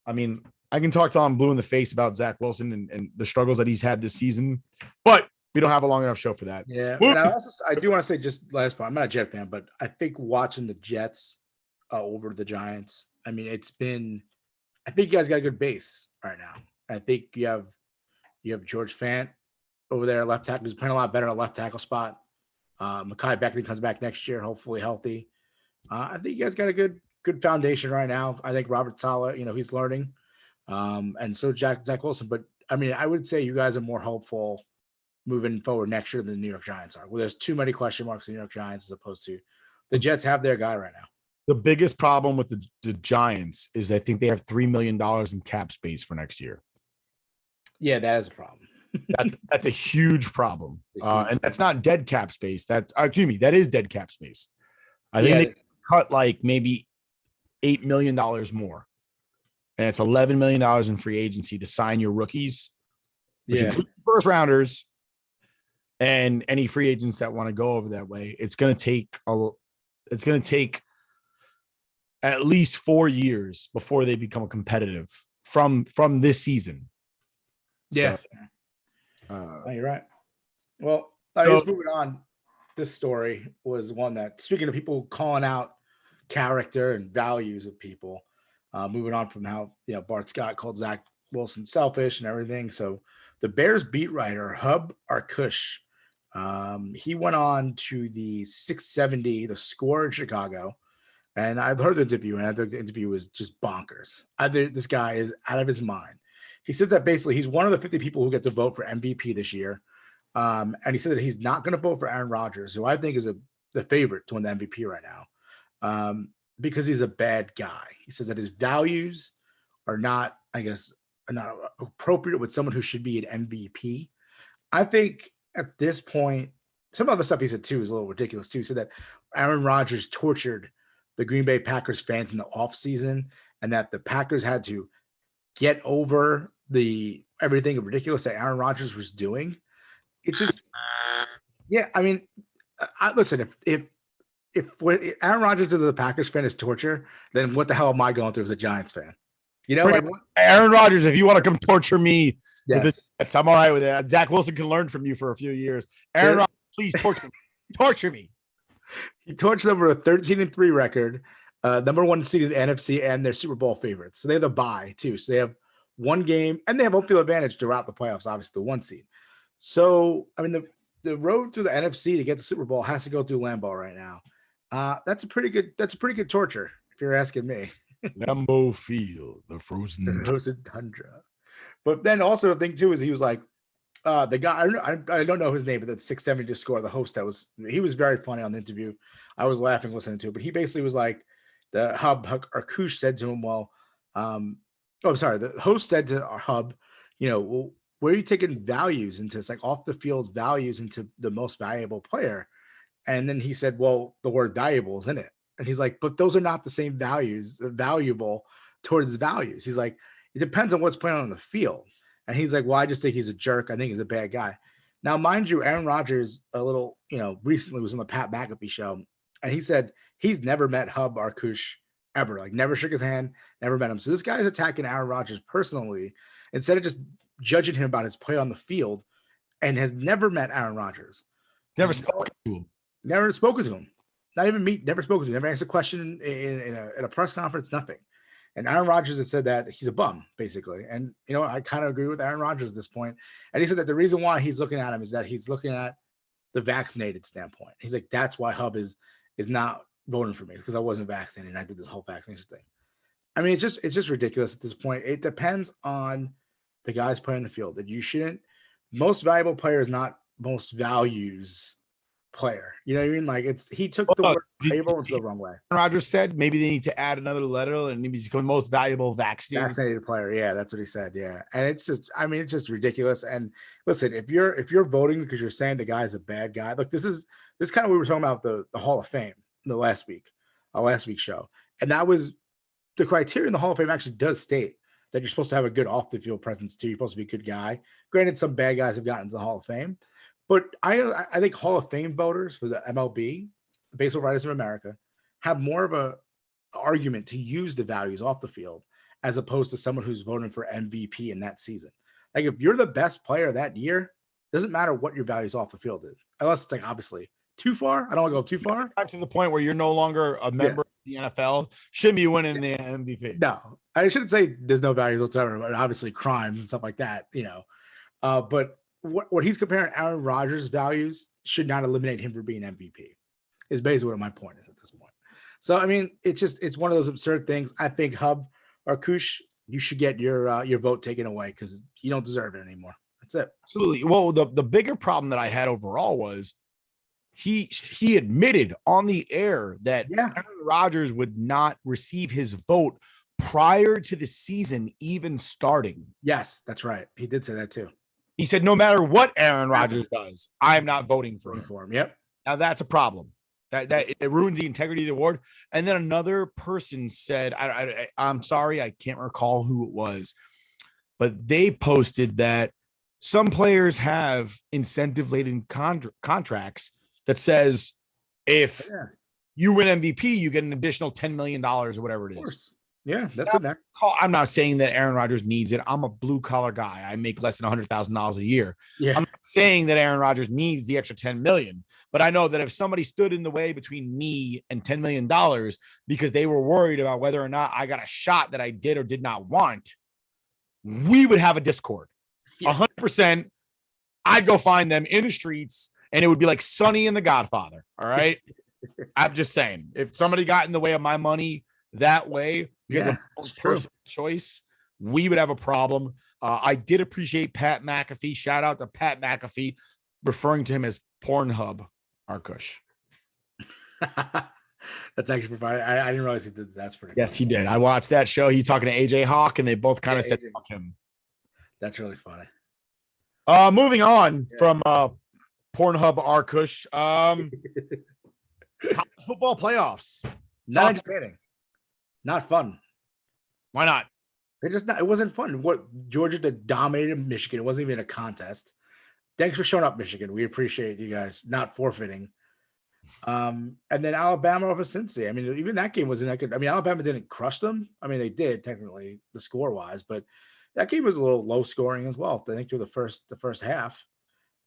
I mean, I can talk till I'm blue in the face about Zach Wilson and the struggles that he's had this season, but we don't have a long enough show for that. Yeah. And I do want to say, just last part, I'm not a Jet fan, but I think watching the Jets over the Giants, I mean, I think you guys got a good base right now. I think you have George Fant over there at left tackle. He's playing a lot better at a left tackle spot. Mekhi Beckley comes back next year, hopefully healthy. I think you guys got a good foundation right now. I think Robert Saleh, he's learning. And so Zach Wilson. But I mean, I would say you guys are more hopeful moving forward next year than the New York Giants are. Well, there's too many question marks in the New York Giants as opposed to the Jets have their guy right now. The biggest problem with the Giants is I think they have $3 million in cap space for next year. Yeah, that is a problem. That's a huge problem. And that's not dead cap space. That is dead cap space. I think they cut like maybe $8 million more. And it's $11 million in free agency to sign your rookies. First rounders and any free agents that want to go over that way. It's going to take at least 4 years before they become competitive from this season. Yeah. So, you're right. Well, just moving on. This story was one that, speaking of people calling out character and values of people, moving on from how, Bart Scott called Zach Wilson selfish and everything. So the Bears beat writer Hub Arkush, he went on to the 670, the Score in Chicago, And I've heard the interview, and I think the interview was just bonkers. I think this guy is out of his mind. He says that basically he's one of the 50 people who get to vote for MVP this year. And he said that he's not going to vote for Aaron Rodgers, who I think is the favorite to win the MVP right now, because he's a bad guy. He says that his values are not, I guess, not appropriate with someone who should be an MVP. I think at this point, some other stuff he said too is a little ridiculous too. He said that Aaron Rodgers tortured the Green Bay Packers fans in the offseason, and that the Packers had to get over everything ridiculous that Aaron Rodgers was doing. It's just, yeah. I mean, listen, if Aaron Rodgers to the Packers fan is torture, then what the hell am I going through as a Giants fan? You know, like, Aaron Rodgers, if you want to come torture me, yes, I'm all right with it. Zach Wilson can learn from you for a few years. Aaron Rodgers, please torture me. Torture me. He torched them with a 13-3 record, number one seed in the NFC, and they're Super Bowl favorites. So they have the bye too. So they have one game, and they have home field advantage throughout the playoffs. Obviously, the one seed. So I mean, the road through the NFC to get the Super Bowl has to go through Lambeau right now. That's a pretty good torture, if you're asking me. Lambeau Field, the frozen tundra. But then also the thing too is he was like, the guy, I don't know his name, but the 670 to score, the host he was very funny on the interview. I was laughing listening to it, but he basically was like, the Arkush said to him, the host said to our Hub, well, where are you taking values into? It's like off the field values into the most valuable player. And then he said, well, the word valuable is in it. And he's like, but those are not the same values, valuable towards values. He's like, it depends on what's playing on the field. And he's like, well, I just think he's a jerk. I think he's a bad guy. Now, mind you, Aaron Rodgers recently was on the Pat McAfee show. And he said he's never met Hub Arkush ever, like never shook his hand, never met him. So this guy is attacking Aaron Rodgers personally instead of just judging him about his play on the field, and has never met Aaron Rodgers. Never spoken to him. Never spoken to him. Not even never spoken to him. Never asked a question in a press conference, nothing. And Aaron Rodgers had said that he's a bum, basically. And, I kind of agree with Aaron Rodgers at this point. And he said that the reason why he's looking at him is that he's looking at the vaccinated standpoint. He's like, that's why Hub is not voting for me, because I wasn't vaccinated and I did this whole vaccination thing. I mean, it's just ridiculous at this point. It depends on the guys playing the field. That you shouldn't. Most valuable player is not most values player. You know what I mean? Like he took the word valuable into the wrong way. Rodgers said maybe they need to add another letter and maybe he's the most valuable vaccinated player. Yeah, that's what he said. Yeah. And it's just ridiculous. And listen, if you're voting because you're saying the guy's a bad guy, look, this kind of we were talking about the Hall of Fame last week's show. And that was the criteria in the Hall of Fame actually does state that you're supposed to have a good off the field presence too. You're supposed to be a good guy. Granted, some bad guys have gotten to the Hall of Fame. But I think Hall of Fame voters for the MLB, the Baseball Writers of America, have more of a argument to use the values off the field as opposed to someone who's voting for MVP in that season. Like if you're the best player that year, doesn't matter what your values off the field is, unless it's like obviously too far. I don't want to go too far. Back to the point where you're no longer a member of the NFL, shouldn't be winning the MVP. No, I shouldn't say there's no values whatsoever, but obviously crimes and stuff like that, but what he's comparing Aaron Rodgers' values should not eliminate him from being MVP is basically what my point is at this point. So, I mean, it's one of those absurd things. I think Hub or Kush, you should get your vote taken away because you don't deserve it anymore. That's it. Absolutely. Well, the bigger problem that I had overall was he admitted on the air that Aaron Rodgers would not receive his vote prior to the season even starting. Yes, that's right. He did say that too. He said, no matter what Aaron Rodgers does, I'm not voting for him. Yep. Now that's a problem. That it ruins the integrity of the award. And then another person said, I'm sorry, I can't recall who it was, but they posted that some players have incentive-laden contracts that says if you win MVP, you get an additional $10 million or whatever it is. Yeah, that's in there. I'm not saying that Aaron Rodgers needs it. I'm a blue-collar guy. I make less than $100,000 a year. Yeah. I'm not saying that Aaron Rodgers needs the extra $10 million, but I know that if somebody stood in the way between me and $10 million because they were worried about whether or not I got a shot that I did or did not want, we would have a discord. 100%. I'd go find them in the streets, and it would be like Sonny and the Godfather. All right. I'm just saying, if somebody got in the way of my money that way because of personal choice, we would have a problem. I did appreciate Pat McAfee. Shout out to Pat McAfee, referring to him as Pornhub Arkush. That's actually provided. I didn't realize he did that. That's pretty. Yes, funny. he did. I watched that show. He talking to AJ Hawk, and they both kind of said fuck him. That's really funny. Moving on from Pornhub Arkush. College football playoffs. Not entertaining. Not fun. Why not? It wasn't fun. What Georgia dominated Michigan. It wasn't even a contest. Thanks for showing up, Michigan. We appreciate you guys not forfeiting. And then Alabama over Cincy. I mean, even that game wasn't that good. I mean, Alabama didn't crush them. I mean, they did technically, the score wise, but that game was a little low scoring as well. I think through the first half,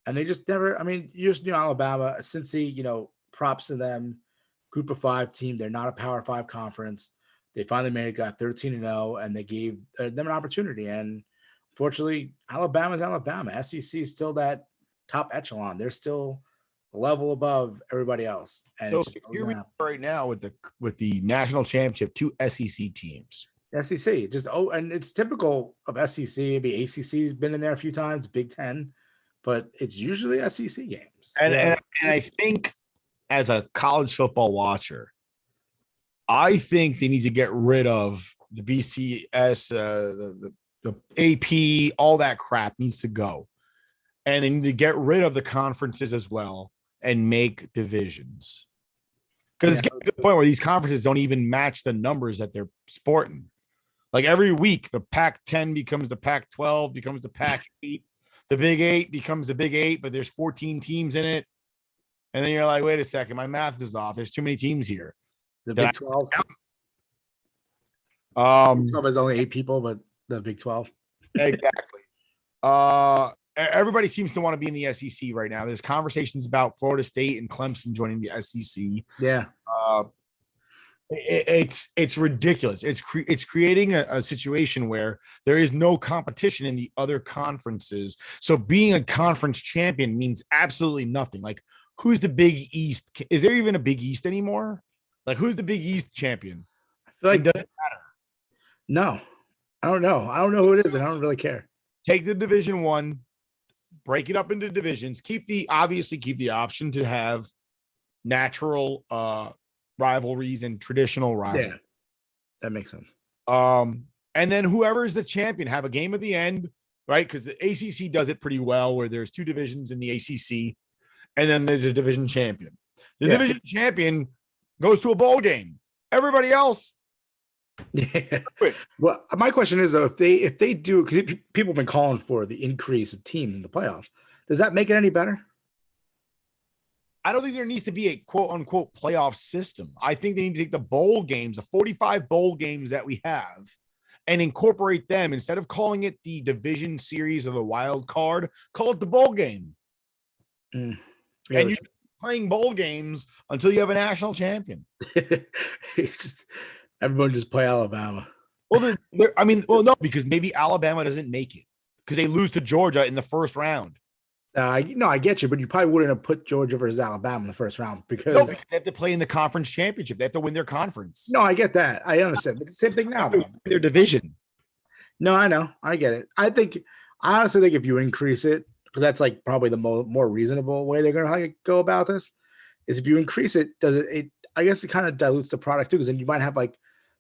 and they just never. I mean, you just knew Alabama, Cincy. Props to them. Group of 5 team. They're not a Power 5 conference. They finally made it, got 13-0, and they gave them an opportunity. And unfortunately, Alabama's Alabama. SEC is still that top echelon. They're still a level above everybody else. And so here we are right now with the national championship, 2 SEC teams. SEC, and it's typical of SEC. Maybe ACC has been in there a few times, Big Ten, but it's usually SEC games. And I think as a college football watcher, I think they need to get rid of the BCS, the AP, all that crap needs to go. And they need to get rid of the conferences as well and make divisions. Because it's getting to the point where these conferences don't even match the numbers that they're sporting. Like every week, the Pac-10 becomes the Pac-12, becomes the Pac-8. The Big 8 becomes the Big 8, but there's 14 teams in it. And then you're like, wait a second, my math is off. There's too many teams here. The Big 12. Big 12 is only 8 people, but the Big 12. Exactly. Everybody seems to want to be in the SEC right now. There's conversations about Florida State and Clemson joining the SEC. Yeah. It's ridiculous. It's creating a situation where there is no competition in the other conferences. So being a conference champion means absolutely nothing. Like, who's the Big East? Is there even a Big East anymore? Like, who's the Big East champion? I feel like it doesn't matter. No, I don't know. I don't know who it is, and I don't really care. Take the Division 1, break it up into divisions. Keep the option to have natural rivalries and traditional rivalries. Yeah, that makes sense. And then whoever is the champion have a game at the end, right? Because the ACC does it pretty well, where there's 2 divisions in the ACC, and then there's a division champion. The division champion goes to a bowl game. Everybody else. Yeah. Well, my question is though, if they do, because people have been calling for the increase of teams in the playoffs, does that make it any better? I don't think there needs to be a quote unquote playoff system. I think they need to take the bowl games, the 45 bowl games that we have, and incorporate them instead of calling it the division series or the wild card. Call it the bowl game. Yeah, and you're playing bowl games until you have a national champion. Everyone just play Alabama. Well, no, because maybe Alabama doesn't make it because they lose to Georgia in the first round. I get you, but you probably wouldn't have put Georgia versus Alabama in the first round because they have to play in the conference championship. They have to win their conference. No, I get that. I understand. But it's the same thing now. Their division. No, I know. I get it. I honestly think if you increase it, because that's like probably the more reasonable way they're going to go about this, is if you increase it, I guess it kind of dilutes the product too, because then you might have like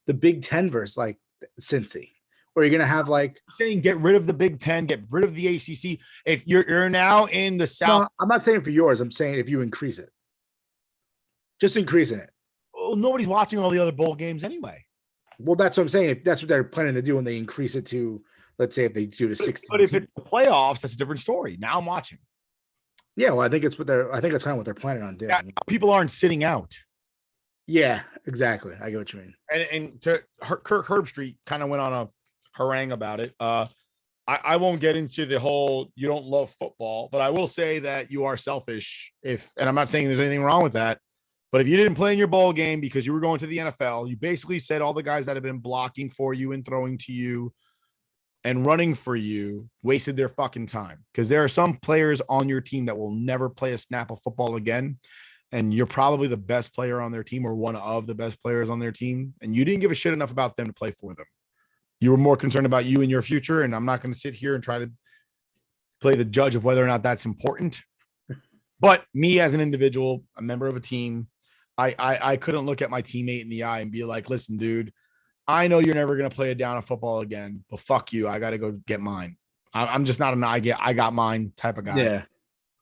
the Big Ten versus like Cincy. Or you're gonna have like saying get rid of the Big Ten, get rid of the ACC. If you're now in the South, no, I'm not saying for yours. I'm saying if you increase it, just increasing it. Well, nobody's watching all the other bowl games anyway. Well, that's what I'm saying. If that's what they're planning to do when they increase it to, let's say if they do to 16. But if it's the playoffs, that's a different story. Now I'm watching. Yeah, well, I think that's kind of what they're planning on doing. Yeah, people aren't sitting out. Yeah, exactly. I get what you mean. And to Kirk Herbstreit kind of went on a harangue about it. I won't get into the whole you don't love football, but I will say that you are selfish and I'm not saying there's anything wrong with that, but if you didn't play in your bowl game because you were going to the NFL, you basically said all the guys that have been blocking for you and throwing to you and running for you wasted their fucking time, because there are some players on your team that will never play a snap of football again. and you're probably the best player on their team or one of the best players on their team, and you didn't give a shit enough about them to play for them. You were more concerned about you and your future, and I'm not going to sit here and try to play the judge of whether or not that's important. But me as an individual, a member of a team, I couldn't look at my teammate in the eye and be like, listen, dude, I know you're never going to play a down of football again, but fuck you. I got to go get mine. I'm just not an I got mine type of guy. Yeah.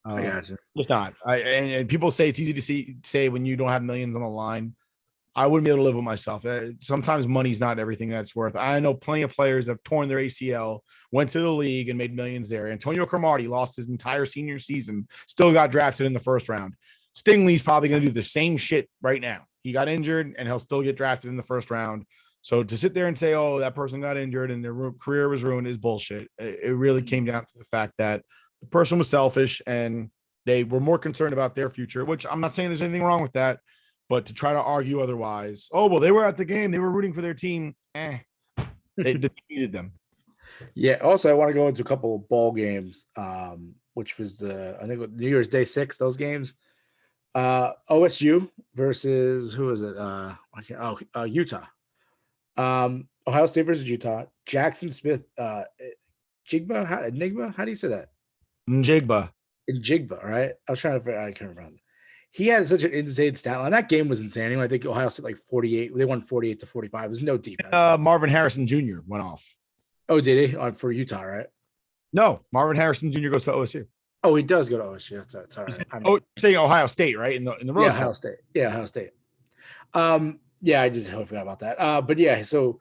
I got you. It's not. And people say it's easy to say when you don't have millions on the line. I wouldn't be able to live with myself. Sometimes money's not everything that's worth. I know plenty of players that have torn their ACL, went to the league and made millions there. Antonio Cromartie lost his entire senior season, still got drafted in the first round. Stingley's probably going to do the same shit right now. He got injured and he'll still get drafted in the first round. So to sit there and say, oh, that person got injured and their career was ruined is bullshit. It really came down to the fact that the person was selfish and they were more concerned about their future, which I'm not saying there's anything wrong with that, but to try to argue otherwise, oh, well, they were at the game. They were rooting for their team. They defeated them. Yeah. Also, I want to go into a couple of ball games, which was I think New Year's Day 6, those games. OSU versus who is it? Utah. Ohio State versus Utah. Jackson Smith, Enigma. How do you say that? Njigba, right? I was trying to figure. I can't remember. He had such an insane stat line. That game was insane. Anyway, I think Ohio State like 48. They won 48-45. There's no defense. Marvin Harrison Jr. went off. Oh, did he? For Utah, right? No, Marvin Harrison Jr. goes to OSU. Oh, he does go to OSU. That's all right. You're saying Ohio State, right? In the road. Yeah, Ohio State. Yeah, Ohio State. Yeah, I just totally forgot about that. But yeah, so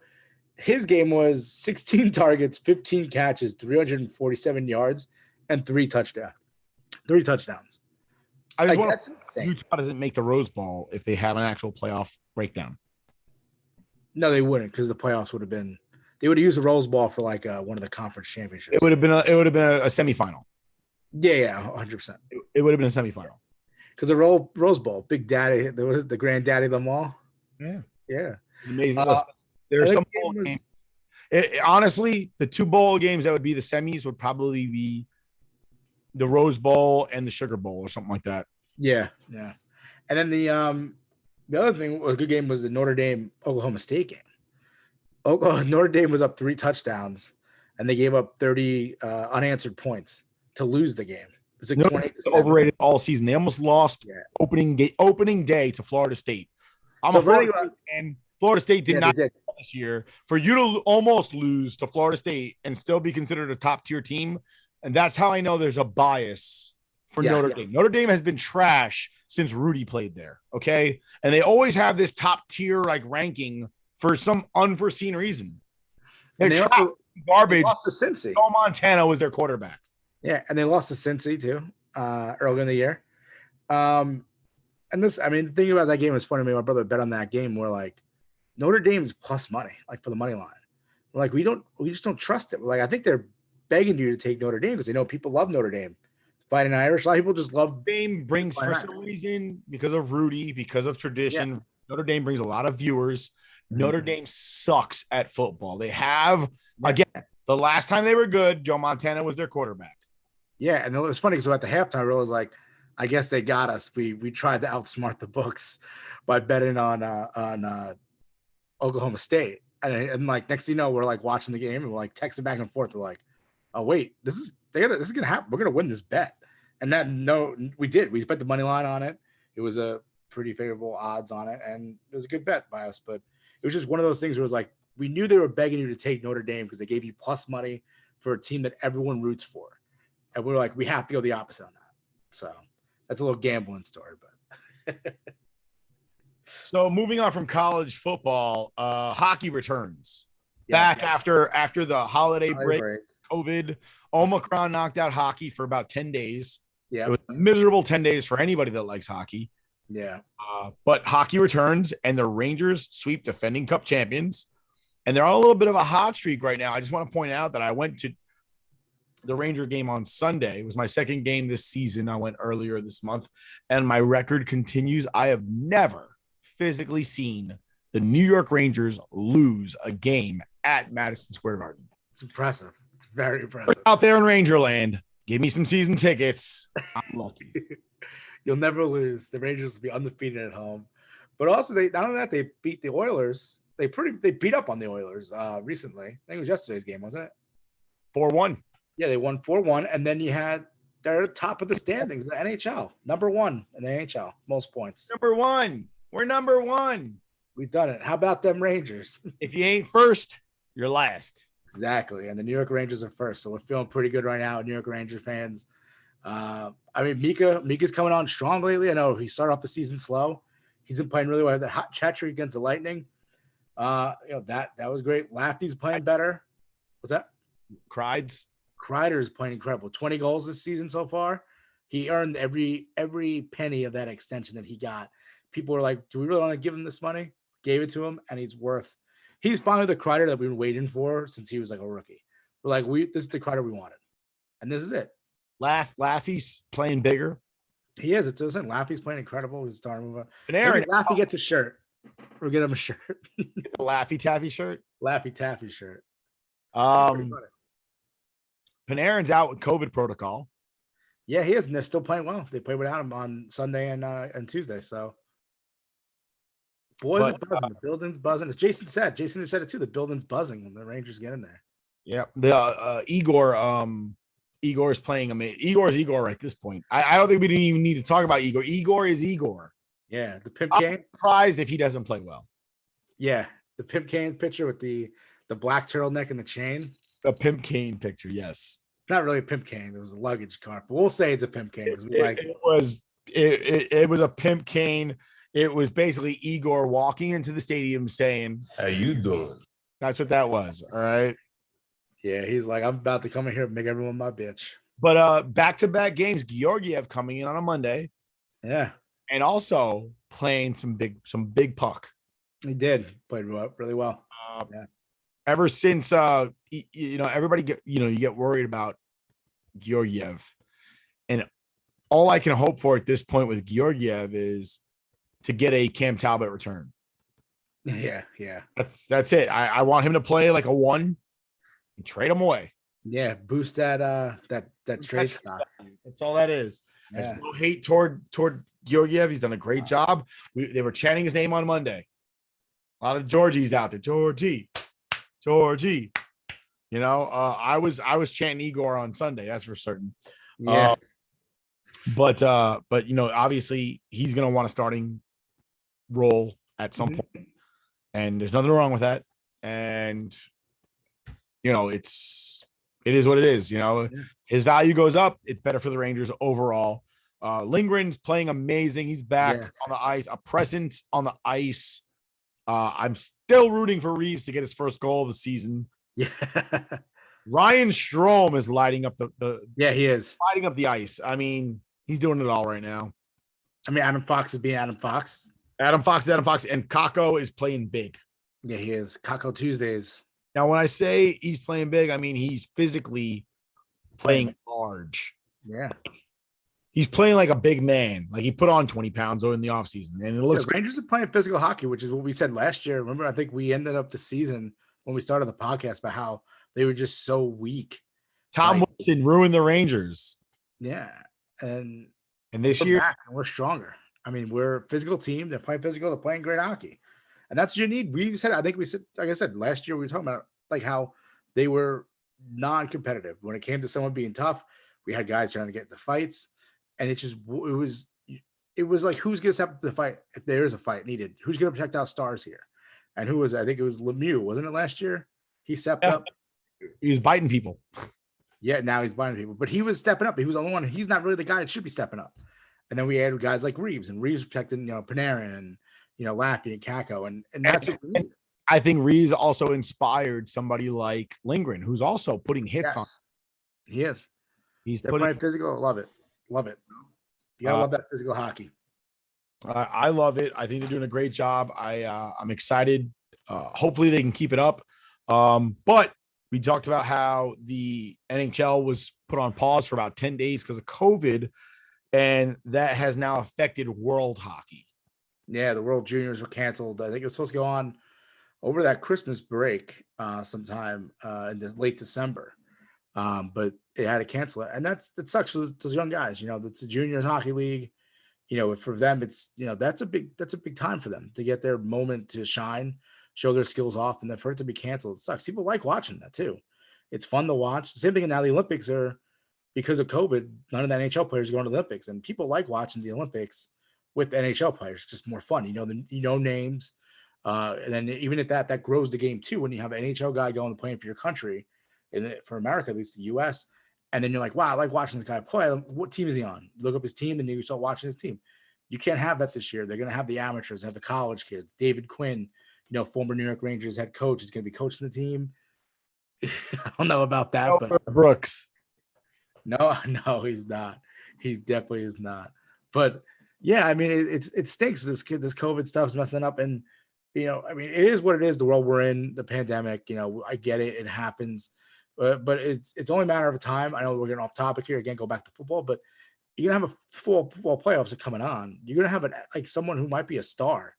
his game was 16 targets, 15 catches, 347 yards, and 3 touchdowns. I just that's insane. Utah doesn't make the Rose Bowl if they have an actual playoff breakdown. No, they wouldn't, because the playoffs would have been. They would have used the Rose Bowl for like one of the conference championships. It would have been a semifinal. Yeah, 100%. It would have been a semifinal. Because the Rose Bowl, Big Daddy, there was the granddaddy of them all. Yeah. Amazing. There's some bowl games. Honestly, the 2 bowl games that would be the semis would probably be the Rose Bowl and the Sugar Bowl or something like that. Yeah. And then the other thing was a good game was the Notre Dame Oklahoma State game. Notre Dame was up 3 touchdowns, and they gave up 30 unanswered points to lose the game. It was like 28-7. Overrated all season. They almost lost opening day to Florida State. And Florida State did not this year. For you to almost lose to Florida State and still be considered a top-tier team, and that's how I know there's a bias for Notre Dame. Notre Dame has been trash since Rudy played there, okay? And they always have this top-tier like ranking for some unforeseen reason. And they also garbage. Lost to Cincy. Joe Montana was their quarterback. Yeah, and they lost to Cincy too earlier in the year. And this, I mean, the thing about that game was funny to me. My brother bet on that game. We're like, Notre Dame's plus money, like for the money line. We're like, we just don't trust it. We're like, I think they're begging you to take Notre Dame because they know people love Notre Dame. Fighting Irish, a lot of people just love Notre Dame brings for some reason because of Rudy, because of tradition. Yeah. Notre Dame brings a lot of viewers. Notre Dame sucks at football. They have again the last time they were good, Joe Montana was their quarterback. Yeah, and it was funny because at the halftime, I was like, I guess they got us. We tried to outsmart the books by betting on Oklahoma State, and like next thing you know, we're like watching the game and we're like texting back and forth. We're like, oh wait, this is gonna happen. We're gonna win this bet, and we did. We bet the money line on it. It was a pretty favorable odds on it, and it was a good bet by us. But it was just one of those things where it was like we knew they were begging you to take Notre Dame because they gave you plus money for a team that everyone roots for, and we were like, we have to go the opposite on that. So that's a little gambling story, but. So moving on from college football, hockey returns back after the holiday break, COVID. Omicron knocked out hockey for about 10 days. Yeah, it was a miserable 10 days for anybody that likes hockey. Yeah, but hockey returns, and the Rangers sweep defending Cup champions, and they're on a little bit of a hot streak right now. I just want to point out that I went to the Ranger game on Sunday. It was my second game this season. I went earlier this month, and my record continues. I have never physically seen the New York Rangers lose a game at Madison Square Garden. It's impressive. It's very impressive. Out there in Rangerland, give me some season tickets. I'm lucky. You'll never lose. The Rangers will be undefeated at home. But also, they not only that, they beat the Oilers. They beat up on the Oilers recently. I think it was yesterday's game, wasn't it? 4-1. Yeah, they won 4-1, and then they're at the top of the standings, the NHL, number 1 in the NHL, most points. Number 1. We're number 1. We've done it. How about them Rangers? If you ain't first, you're last. Exactly, and the New York Rangers are first, so we're feeling pretty good right now, New York Rangers fans. I mean, Mika's coming on strong lately. I know he started off the season slow. He's been playing really well. That hot chat trick against the Lightning, that was great. Laffy's playing better. What's that? Kreider is playing incredible. 20 goals this season so far. He earned every penny of that extension that he got. People were like, do we really want to give him this money? Gave it to him, and he's finally the Kreider that we've been waiting for since he was like a rookie. We're like, this is the Kreider we wanted. And this is it. Laffy's playing bigger. He is. It doesn't. Laffy's playing incredible. He's starting to move up. And Aaron, Laffy gets a shirt. We'll get him a shirt. The Laffy Taffy shirt. Laffy Taffy shirt. Panarin's out with COVID protocol. Yeah, he is, and they're still playing well. They played without him on Sunday and Tuesday. So, boys are buzzing. The building's buzzing. As Jason said it too. The building's buzzing when the Rangers get in there. Yeah, the Igor's playing amazing. Igor's Igor at this point. I don't think we didn't even need to talk about Igor. Igor is Igor. Yeah, the Pimp Cane. I'm surprised if he doesn't play well. Yeah, the Pimp Cane picture with the black turtleneck and the chain. A Pimp Cane picture, yes. Not really a Pimp Cane. It was a luggage cart, but we'll say it's a Pimp Cane because it was a Pimp Cane. It was basically Igor walking into the stadium saying, "How you doing?" That's what that was. All right. Yeah, he's like, I'm about to come in here and make everyone my bitch. But back-to-back games, Georgiev coming in on a Monday. Yeah. And also playing some big puck. He did. Played really well. Yeah. Ever since everybody you get worried about Georgiev. And all I can hope for at this point with Georgiev is to get a Cam Talbot return. Yeah. That's it. I want him to play like a 1 and trade him away. Yeah, boost that trade stock. That's all that is. Yeah. There's no hate toward Georgiev. He's done a great job. They were chanting his name on Monday. A lot of Georgies out there. Georgie. I was chanting Igor on Sunday. That's for certain. Yeah. But obviously he's gonna want a starting role at some point, and there's nothing wrong with that. And it is what it is. His value goes up. It's better for the Rangers overall. Lindgren's playing amazing. He's back on the ice, a presence on the ice. I'm still rooting for Reeves to get his first goal of the season. Yeah. Ryan Strome is lighting up he is lighting up the ice. I mean, he's doing it all right now. I mean, Adam Fox is being Adam Fox. Adam Fox, and Kakko is playing big. Yeah, he is. Kakko Tuesdays. Now, when I say he's playing big, I mean he's physically playing large. Yeah. He's playing like a big man. Like he put on 20 pounds in the offseason. And it looks Rangers are playing physical hockey, which is what we said last year. Remember, I think we ended up the season when we started the podcast about how they were just so weak. Tom Wilson ruined the Rangers. Yeah. And this year we're stronger. I mean, we're a physical team. They're playing physical. They're playing great hockey. And that's what you need. Like I said, last year we were talking about like how they were non-competitive. When it came to someone being tough, we had guys trying to get into fights. And it was like, who's going to step up the fight if there is a fight needed? Who's going to protect our stars here? And who was it? I think it was Lemieux, wasn't it last year? He stepped up. He was biting people. Yeah, now he's biting people. But he was stepping up. He was the only one. He's not really the guy that should be stepping up. And then we added guys like Reeves, and Reeves protecting, Panarin and, Laffy and Kakko. And that's what we need. I think Reeves also inspired somebody like Lindgren, who's also putting hits on. He is. He's putting physical. Love it. Love it. You gotta love that physical hockey. I love it. I think they're doing a great job. I'm excited. Hopefully they can keep it up. But we talked about how the NHL was put on pause for about 10 days because of COVID, and that has now affected world hockey. Yeah, the World Juniors were canceled. I think it was supposed to go on over that Christmas break sometime in late December. But it had to cancel it. And that sucks for those young guys. It's a juniors hockey league. For them, it's, that's a big time for them to get their moment to shine, show their skills off. And then for it to be canceled, it sucks. People like watching that too. It's fun to watch. The same thing. Now the Olympics are, because of COVID, none of the NHL players are going to the Olympics, and people like watching the Olympics with the NHL players. It's just more fun. Names. And then even at that grows the game too. When you have an NHL guy going and playing for your country, and for America, at least the US, and then you're like, wow, I like watching this guy play. What team is he on? You look up his team and you start watching his team. You can't have that this year. They're going to have the amateurs, have the college kids. David Quinn, former New York Rangers head coach, is going to be coaching the team. I don't know about that, but Brooks. No, he's not. He definitely is not. But yeah, I mean, it stinks. This COVID stuff's messing up, and it is what it is. The world we're in, the pandemic. I get it. It happens, but it's only a matter of time. I know we're getting off topic here again. Go back to football, but you're gonna have a football playoffs are coming on. You're gonna have someone who might be a star,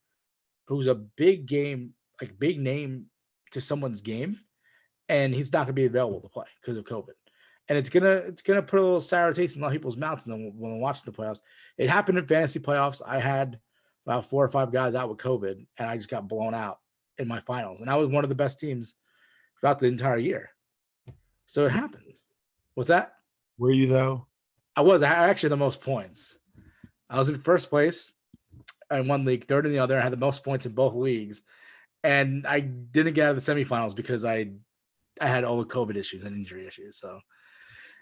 who's a big name to someone's game, and he's not gonna be available to play because of COVID. And it's gonna put a little sour taste in a lot of people's mouths when they're watching the playoffs. It happened in fantasy playoffs. I had about 4 or 5 guys out with COVID, and I just got blown out in my finals. And I was one of the best teams throughout the entire year. So it happens. What's that? Were you though? I actually had the most points. I was in first place in one league, third in the other. I had the most points in both leagues, and I didn't get out of the semifinals because I had all the COVID issues and injury issues. So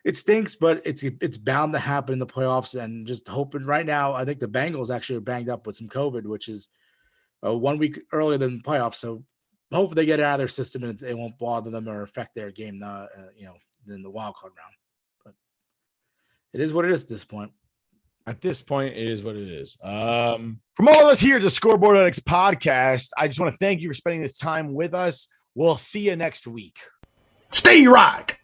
it stinks, but it's bound to happen in the playoffs. And just hoping right now, I think the Bengals actually are banged up with some COVID, which is 1 week earlier than the playoffs. So hopefully they get it out of their system and it won't bother them or affect their game, in the wild card round. But it is what it is at this point. At this point, it is what it is. From all of us here at the Scoreboard Addicts podcast, I just want to thank you for spending this time with us. We'll see you next week. Stay rock.